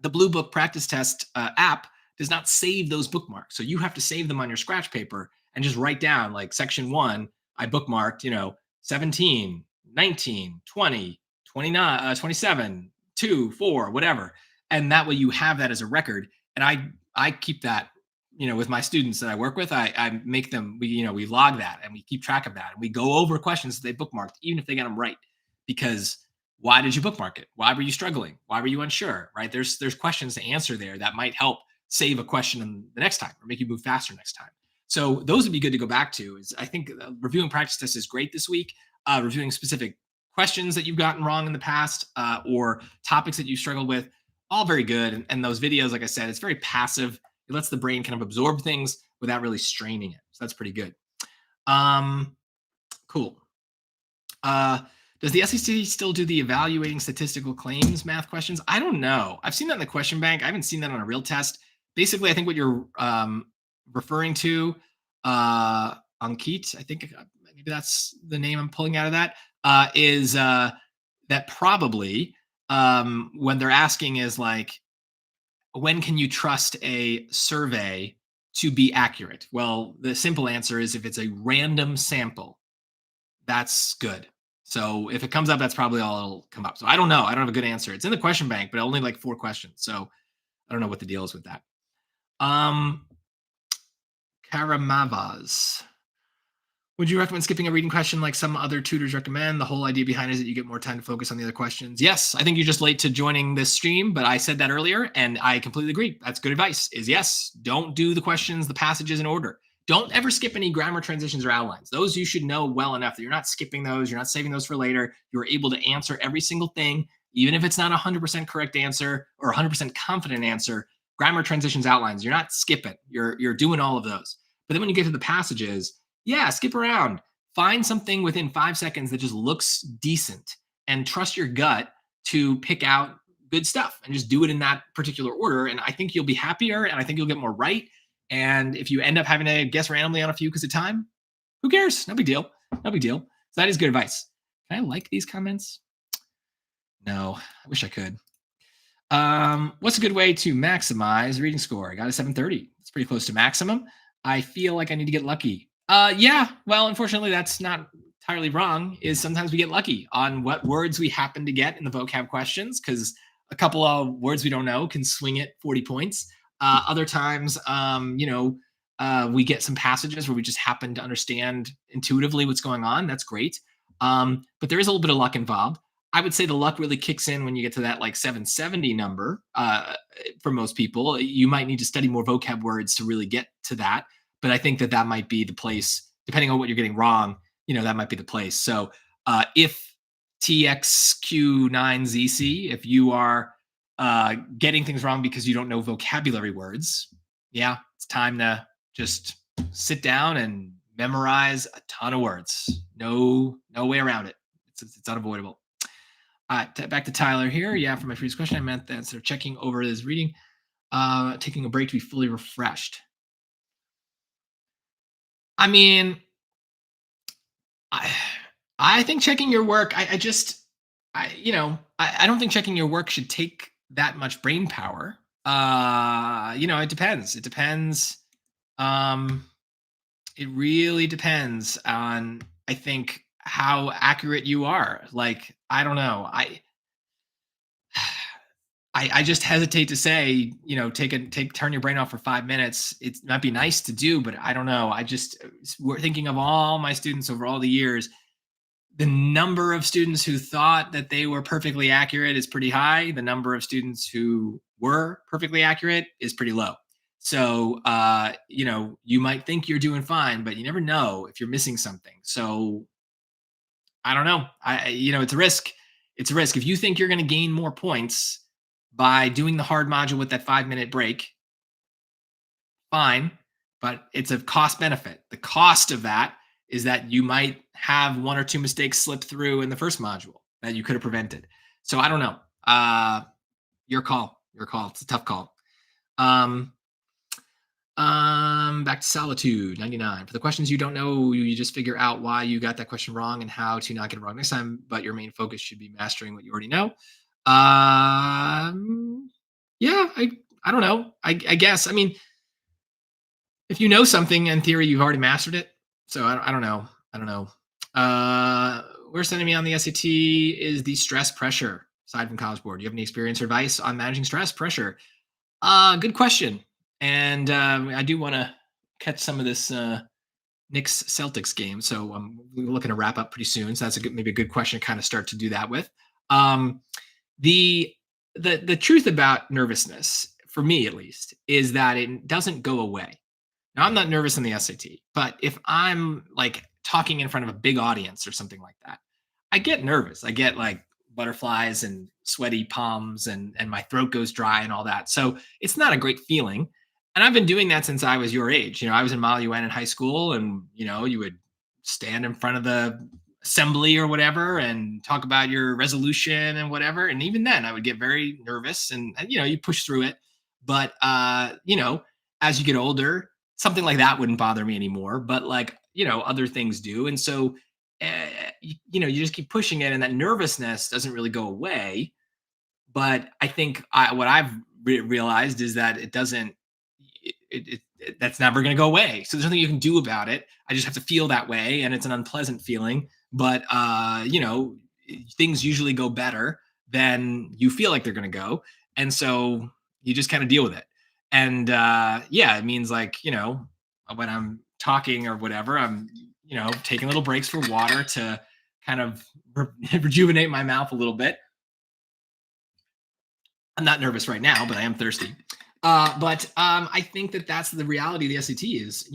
the Blue Book practice test app does not save those bookmarks. So you have to save them on your scratch paper and just write down, like, section one, I bookmarked, 17, 19, 20, 29, 27, 2, 4, whatever. And that way you have that as a record. And I keep that, with my students that I work with. I make them, we log that and we keep track of that. And we go over questions that they bookmarked, even if they got them right. Because why did you bookmark it? Why were you struggling? Why were you unsure? Right? There's questions to answer there that might help save a question the next time or make you move faster next time. So those would be good to go back to. Is I think reviewing practice tests is great this week. Reviewing specific questions that you've gotten wrong in the past, or topics that you struggled with, all very good. And those videos, like I said, it's very passive. It lets the brain kind of absorb things without really straining it. So that's pretty good. Cool. Does the SEC still do the evaluating statistical claims math questions? I don't know. I've seen that in the question bank. I haven't seen that on a real test. Basically, I think what you're referring to, Ankit, I think maybe that's the name I'm pulling out of that, is that probably when they're asking is like, when can you trust a survey to be accurate? Well, the simple answer is if it's a random sample, that's good. So if it comes up, that's probably all it'll come up. So I don't know. I don't have a good answer. It's in the question bank, but only like 4 questions. So I don't know what the deal is with that. Karamavas. Would you recommend skipping a reading question like some other tutors recommend? The whole idea behind it is that you get more time to focus on the other questions. Yes, I think you're just late to joining this stream, but I said that earlier and I completely agree. That's good advice. Is yes, don't do the questions, the passages in order. Don't ever skip any grammar transitions or outlines. Those you should know well enough that you're not skipping those. You're not saving those for later. You're able to answer every single thing, even if it's not a 100% correct answer or 100% confident answer. Grammar transitions, outlines, you're not skipping. You're doing all of those. But then when you get to the passages, yeah, skip around. Find something within 5 seconds that just looks decent and trust your gut to pick out good stuff and just do it in that particular order. And I think you'll be happier and I think you'll get more right. And if you end up having to guess randomly on a few because of time, who cares? No big deal. No big deal. So that is good advice. Can I like these comments? No, I wish I could. What's a good way to maximize reading score? I got a 730. It's pretty close to maximum. I feel like I need to get lucky. Yeah, well, unfortunately, that's not entirely wrong is sometimes we get lucky on what words we happen to get in the vocab questions because a couple of words we don't know can swing it 40 points. Other times, we get some passages where we just happen to understand intuitively what's going on. That's great. But there is a little bit of luck involved. I would say the luck really kicks in when you get to that like 770 number. For most people, you might need to study more vocab words to really get to that. But I think that that might be the place, depending on what you're getting wrong, that might be the place. So if TXQ9ZC, if you are getting things wrong because you don't know vocabulary words, yeah, it's time to just sit down and memorize a ton of words. No way around it. It's unavoidable. All right, back to Tyler here. Yeah, for my previous question, I meant that instead of checking over his reading, taking a break to be fully refreshed. I mean, I I think checking your work. I don't think checking your work should take that much brain power. It depends. It depends. Um, it really depends on, I think, how accurate you are. Like, I don't know. I just hesitate to say, turn your brain off for 5 minutes. It might be nice to do, but I don't know. We're thinking of all my students over all the years. The number of students who thought that they were perfectly accurate is pretty high. The number of students who were perfectly accurate is pretty low. So, you might think you're doing fine, but you never know if you're missing something. So, I don't know. It's a risk. It's a risk. If you think you're going to gain more points by doing the hard module with that 5 minute break, fine, but it's a cost benefit. The cost of that is that you might have one or two mistakes slip through in the first module that you could have prevented. So I don't know. Your call. Your call. It's a tough call. Back to Solitude 99. For the questions you don't know, you just figure out why you got that question wrong and how to not get it wrong next time. But your main focus should be mastering what you already know. Yeah, I don't know. I guess. I mean, if you know something in theory, you've already mastered it. So I don't know. I don't know. Worst enemy on the SAT is the stress pressure aside from College Board. Do you have any experience or advice on managing stress pressure? Good question. And I do want to catch some of this Knicks Celtics game. So we're looking to wrap up pretty soon. So that's maybe a good question to kind of start to do that with. The truth about nervousness, for me at least, is that it doesn't go away. Now, I'm not nervous in the SAT, but if I'm like talking in front of a big audience or something like that, I get nervous. I get like butterflies and sweaty palms and my throat goes dry and all that. So it's not a great feeling. And I've been doing that since I was your age. I was in Model UN in high school, and you would stand in front of the assembly or whatever and talk about your resolution and whatever. And even then I would get very nervous and you push through it. But as you get older, something like that wouldn't bother me anymore, but like, other things do. And so, you just keep pushing it and that nervousness doesn't really go away. But I think what I've realized is that it doesn't, that's never going to go away. So there's nothing you can do about it. I just have to feel that way. And it's an unpleasant feeling, but, things usually go better than you feel like they're going to go. And so you just kind of deal with it. And yeah, it means like, when I'm talking or whatever, I'm, taking little breaks for water to kind of rejuvenate my mouth a little bit. I'm not nervous right now, but I am thirsty. But I think that that's the reality of the SAT is,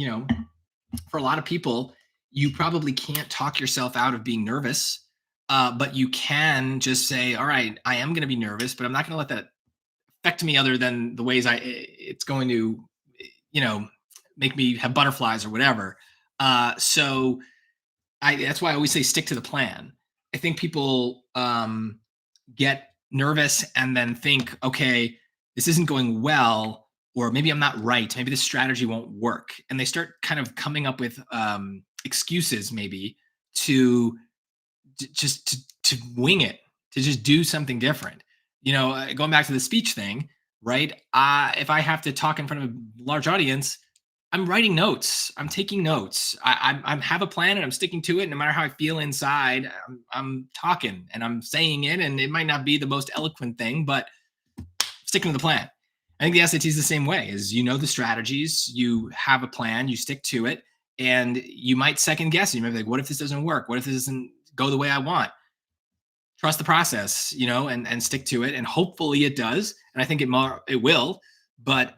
for a lot of people, you probably can't talk yourself out of being nervous, but you can just say, all right, I am going to be nervous, but I'm not going to let that affect me other than the ways it's going to, make me have butterflies or whatever. So that's why I always say stick to the plan. I think people get nervous and then think, okay, this isn't going well, or maybe I'm not right. Maybe this strategy won't work. And they start kind of coming up with excuses maybe to to wing it, to just do something different. Going back to the speech thing, right? If I have to talk in front of a large audience, I'm writing notes. I'm taking notes. I have a plan and I'm sticking to it. No matter how I feel inside, I'm talking and I'm saying it. And it might not be the most eloquent thing, but sticking to the plan. I think the SAT is the same way. Is you know the strategies, you have a plan, you stick to it, and you might second guess. You might be like, "What if this doesn't work? What if this doesn't go the way I want?" Trust the process, and stick to it, and hopefully it does. And I think it will. But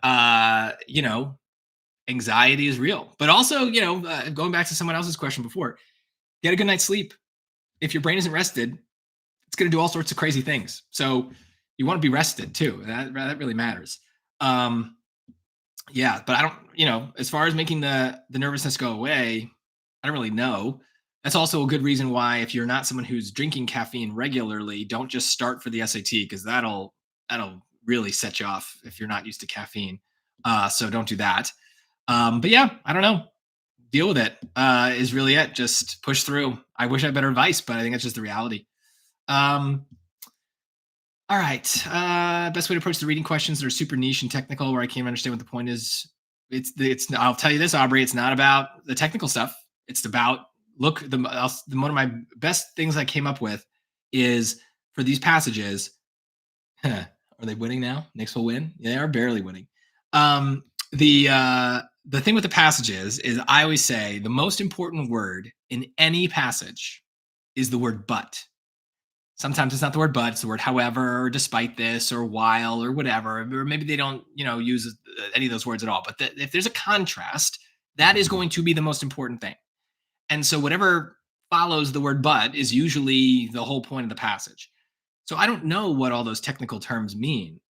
anxiety is real. But also, going back to someone else's question before, get a good night's sleep. If your brain isn't rested, it's going to do all sorts of crazy things. So you want to be rested too. That really matters. Um, yeah, but I don't, as far as making the nervousness go away, I don't really know. That's also a good reason why if you're not someone who's drinking caffeine regularly, don't just start for the SAT because that'll really set you off if you're not used to caffeine. So don't do that. But yeah, I don't know. Deal with it. Is really it. Just push through. I wish I had better advice, but I think that's just the reality. Um, all right. Best way to approach the reading questions that are super niche and technical, where I can't understand what the point is. It's. I'll tell you this, Aubrey. It's not about the technical stuff. It's about one of my best things I came up with is for these passages. Are they winning now? Knicks will win. Yeah, they are barely winning. The thing with the passages is I always say the most important word in any passage is the word but. Sometimes it's not the word but, it's the word however, or despite this, or while, or whatever. Or maybe they don't, use any of those words at all. But if there's a contrast, that is going to be the most important thing. And so whatever follows the word but is usually the whole point of the passage. So I don't know what all those technical terms mean,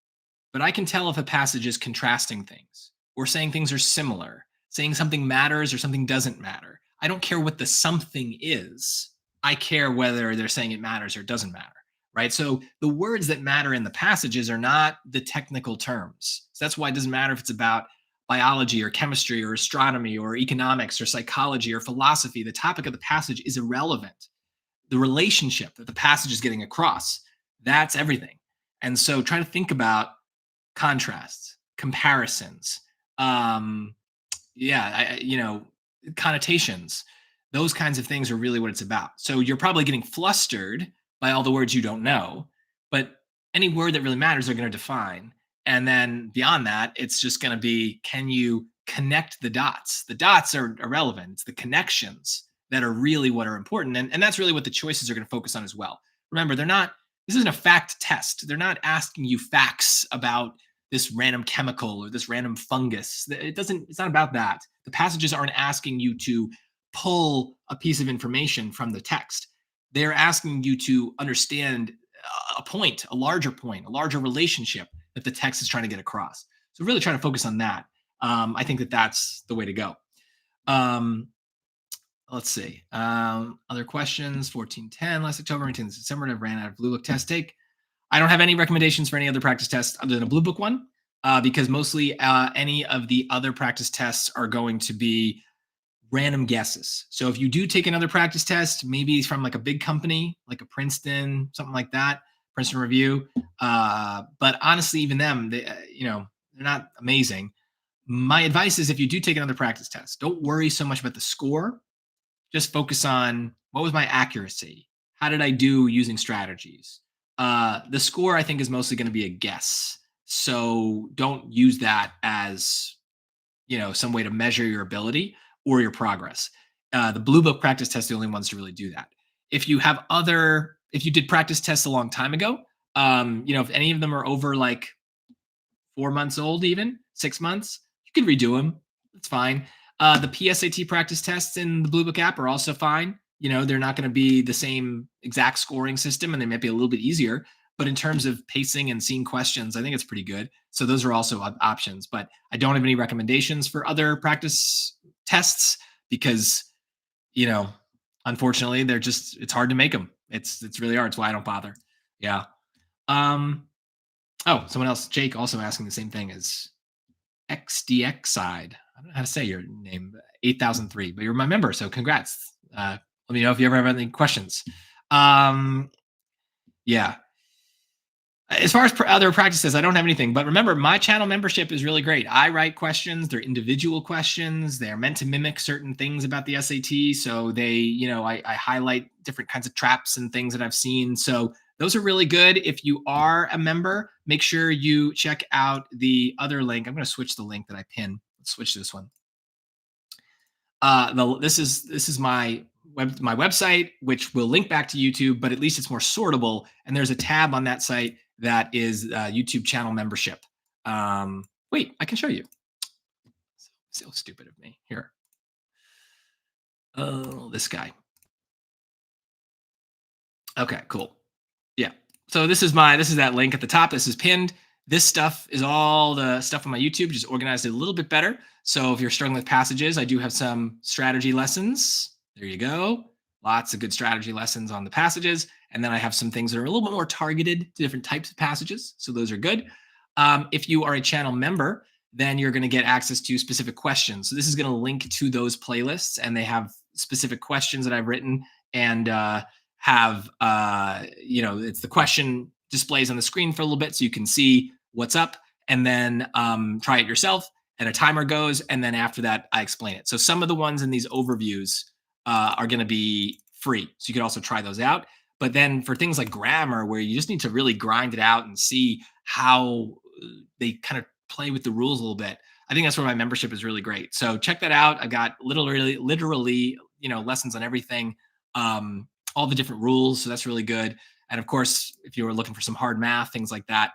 but I can tell if a passage is contrasting things or saying things are similar, saying something matters or something doesn't matter. I don't care what the something is. I care whether they're saying it matters or doesn't matter, right? So the words that matter in the passages are not the technical terms. So that's why it doesn't matter if it's about biology or chemistry or astronomy or economics or psychology or philosophy. The topic of the passage is irrelevant. The relationship that the passage is getting across, that's everything. And so try to think about contrasts, comparisons, um, connotations. Those kinds of things are really what it's about. So you're probably getting flustered by all the words you don't know, but any word that really matters, they're going to define. And then beyond that, it's just going to be, can you connect the dots? The dots are irrelevant. It's the connections that are really what are important. And that's really what the choices are going to focus on as well. Remember, this isn't a fact test. They're not asking you facts about this random chemical or this random fungus. It's not about that. The passages aren't asking you to pull a piece of information from the text. They're asking you to understand a larger relationship that the text is trying to get across. So really trying to focus on that. I think that that's the way to go. Let's see. Other questions. 1410 last October, 18th December. I ran out of Blue Book test take. I don't have any recommendations for any other practice tests other than a Blue Book one, because mostly any of the other practice tests are going to be random guesses. So if you do take another practice test, maybe it's from like a big company, like a Princeton, something like that, Princeton Review. But honestly, even them, they're not amazing. My advice is if you do take another practice test, don't worry so much about the score. Just focus on what was my accuracy? How did I do using strategies? The score, I think, is mostly going to be a guess. So don't use that as some way to measure your ability or your progress. The Blue Book practice test the only ones to really do that. If you did practice tests a long time ago, if any of them are over like 4 months old, even 6 months, you could redo them. It's fine. The PSAT practice tests in the Blue Book app are also fine. They're not going to be the same exact scoring system, and they might be a little bit easier. But in terms of pacing and seeing questions, I think it's pretty good. So those are also options. But I don't have any recommendations for other practice tests because, unfortunately, it's hard to make them. It's really hard. It's why I don't bother. Yeah. Oh, someone else, Jake, also asking the same thing as XDX side. I don't know how to say your name, 8003, but you're my member. So congrats. Let me know if you ever have any questions. Yeah. As far as other practices, I don't have anything. But remember, my channel membership is really great. I write questions. They're individual questions. They're meant to mimic certain things about the SAT. So I highlight different kinds of traps and things that I've seen. So those are really good. If you are a member, make sure you check out the other link. I'm going to switch the link that I pin. Let's switch to this one. This is my website, which will link back to YouTube, but at least it's more sortable. And there's a tab on that site that is YouTube channel membership. Wait, I can show you. So stupid of me. Here. Oh, this guy. Okay, cool. Yeah. So this is that link at the top. This is pinned. This stuff is all the stuff on my YouTube, just organized it a little bit better. So if you're struggling with passages, I do have some strategy lessons. There you go. Lots of good strategy lessons on the passages. And then I have some things that are a little bit more targeted to different types of passages. So those are good. If you are a channel member, then you're going to get access to specific questions. So this is going to link to those playlists, and they have specific questions that I've written, and it's the question displays on the screen for a little bit so you can see what's up, and then try it yourself, and a timer goes, and then after that I explain it. So some of the ones in these overviews are going to be free, so you could also try those out. But then for things like grammar, where you just need to really grind it out and see how they kind of play with the rules a little bit, I think that's where my membership is really great. So check that out. I got literally lessons on everything, all the different rules. So that's really good. And of course, if you were looking for some hard math, things like that,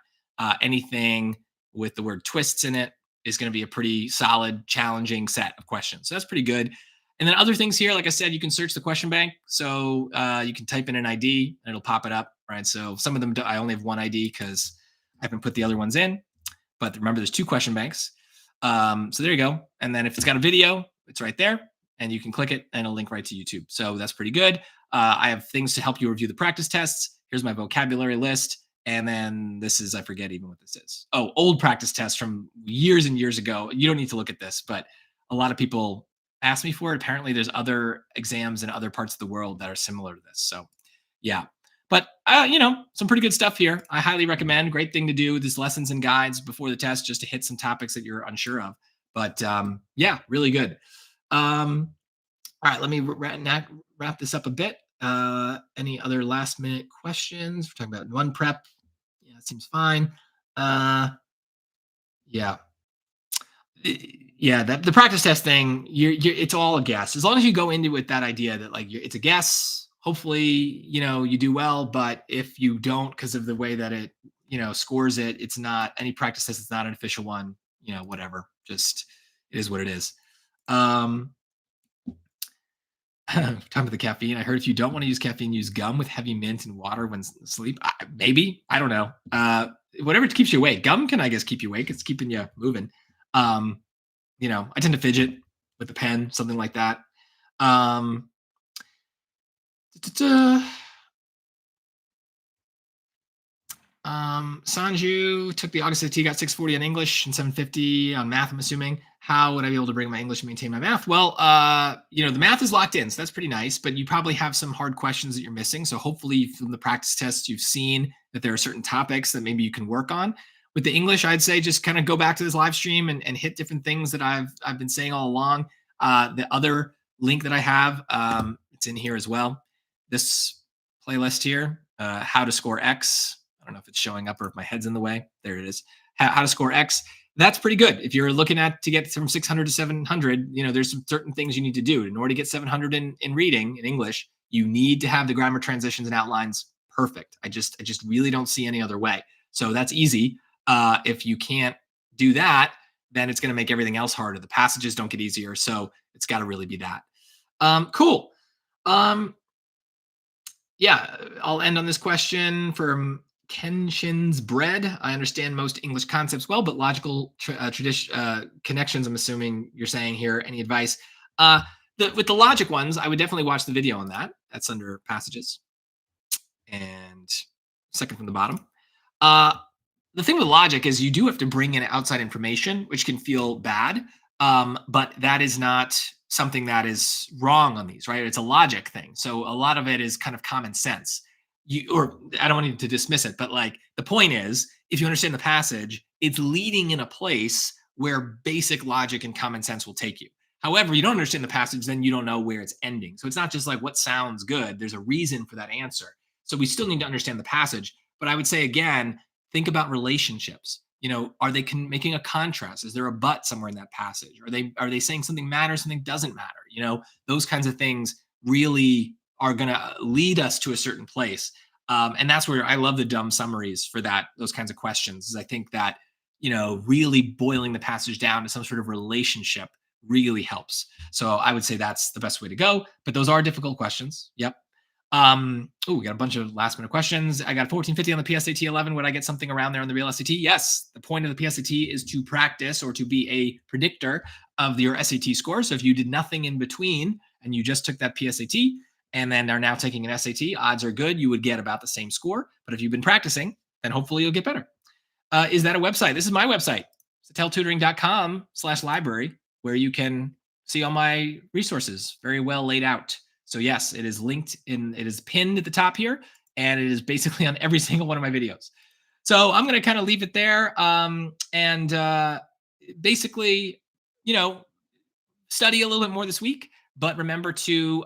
anything with the word twists in it is going to be a pretty solid, challenging set of questions. So that's pretty good. And then other things here, like I said, you can search the question bank. So you can type in an ID and it'll pop it up, right? So some of them, I only have one ID because I haven't put the other ones in. But remember, there's two question banks. So there you go. And then if it's got a video, it's right there. And you can click it and it'll link right to YouTube. So that's pretty good. I have things to help you review the practice tests. Here's my vocabulary list. And then this is, I forget even what this is. Oh, old practice tests from years and years ago. You don't need to look at this, but a lot of people ask me for it. Apparently there's other exams in other parts of the world that are similar to this. So yeah, but some pretty good stuff here. I highly recommend. Great thing to do. These lessons and guides before the test, just to hit some topics that you're unsure of. But yeah, really good. All right, let me wrap this up a bit. Any other last minute questions? We're talking about one prep. Yeah, it seems fine. Yeah. Yeah, the practice test thing, it's all a guess. As long as you go into it with that idea that it's a guess, hopefully, you do well. But if you don't, because of the way that it, scores it, it's not any practice test. It's not an official one, whatever. Just, it is what it is. Talking about the caffeine. I heard if you don't want to use caffeine, use gum with heavy mint and water when sleep. Maybe, I don't know. Whatever keeps you awake. Gum can, I guess, keep you awake. It's keeping you moving. I tend to fidget with the pen, something like that. Sanju took the August SAT, got 640 on English and 750 on math, I'm assuming. How would I be able to bring my English and maintain my math? Well, the math is locked in, so that's pretty nice, but you probably have some hard questions that you're missing. So hopefully from the practice tests, you've seen that there are certain topics that maybe you can work on. With the English, I'd say just kind of go back to this live stream and hit different things that I've been saying all along. The other link that I have, it's in here as well. This playlist here, how to score X. I don't know if it's showing up or if my head's in the way. There it is. How to score X. That's pretty good. If you're looking to get from 600 to 700, there's some certain things you need to do. In order to get 700 in reading in English, you need to have the grammar, transitions, and outlines perfect. I just really don't see any other way. So that's easy. If you can't do that, then it's going to make everything else harder. The passages don't get easier. So it's got to really be that. Cool. Yeah, I'll end on this question from Kenshin's Bread. I understand most English concepts well, but logical connections, I'm assuming you're saying here. Any advice? With the logic ones, I would definitely watch the video on that. That's under passages. And second from the bottom. The thing with logic is you do have to bring in outside information, which can feel bad. But that is not something that is wrong on these, right? It's a logic thing. So a lot of it is kind of common sense. or I don't want you to dismiss it, but like the point is, if you understand the passage, it's leading in a place where basic logic and common sense will take you. However, you don't understand the passage, then you don't know where it's ending. So it's not just like what sounds good. There's a reason for that answer. So we still need to understand the passage. But I would say again, think about relationships. Are they making a contrast? Is there a but somewhere in that passage? Are they saying something matters, something doesn't matter? Those kinds of things really are going to lead us to a certain place. And that's where I love the dumb summaries for those kinds of questions. Is I think that really boiling the passage down to some sort of relationship really helps. So I would say that's the best way to go. But those are difficult questions. Yep. We got a bunch of last minute questions. I got 1450 on the PSAT 11. Would I get something around there on the real SAT? Yes. The point of the PSAT is to practice or to be a predictor of your SAT score. So if you did nothing in between and you just took that PSAT and then are now taking an SAT, odds are good you would get about the same score. But if you've been practicing, then hopefully you'll get better. Is that a website? This is my website, satelletutoring.com/library, where you can see all my resources very well laid out. So yes, it is linked it is pinned at the top here, and it is basically on every single one of my videos. So I'm going to kind of leave it there. And basically, study a little bit more this week, but remember to,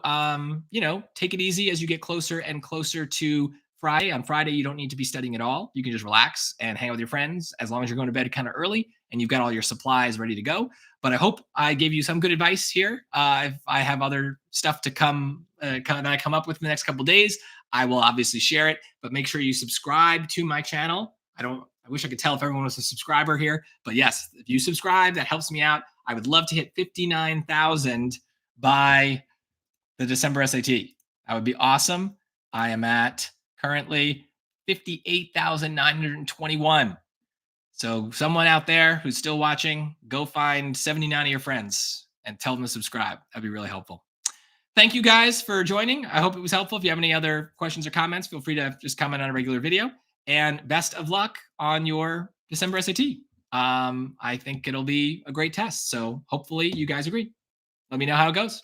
take it easy as you get closer and closer to Friday. On Friday, you don't need to be studying at all. You can just relax and hang out with your friends as long as you're going to bed kind of early and you've got all your supplies ready to go. But I hope I gave you some good advice here. If I have other stuff to come that I come up with in the next couple of days, I will obviously share it. But make sure you subscribe to my channel. I wish I could tell if everyone was a subscriber here, but yes, if you subscribe, that helps me out. I would love to hit 59,000 by the December SAT. That would be awesome. I am at currently 58,921. So someone out there who's still watching, go find 79 of your friends and tell them to subscribe. That'd be really helpful. Thank you guys for joining. I hope it was helpful. If you have any other questions or comments, feel free to just comment on a regular video. And best of luck on your December SAT. I think it'll be a great test. So hopefully you guys agree. Let me know how it goes.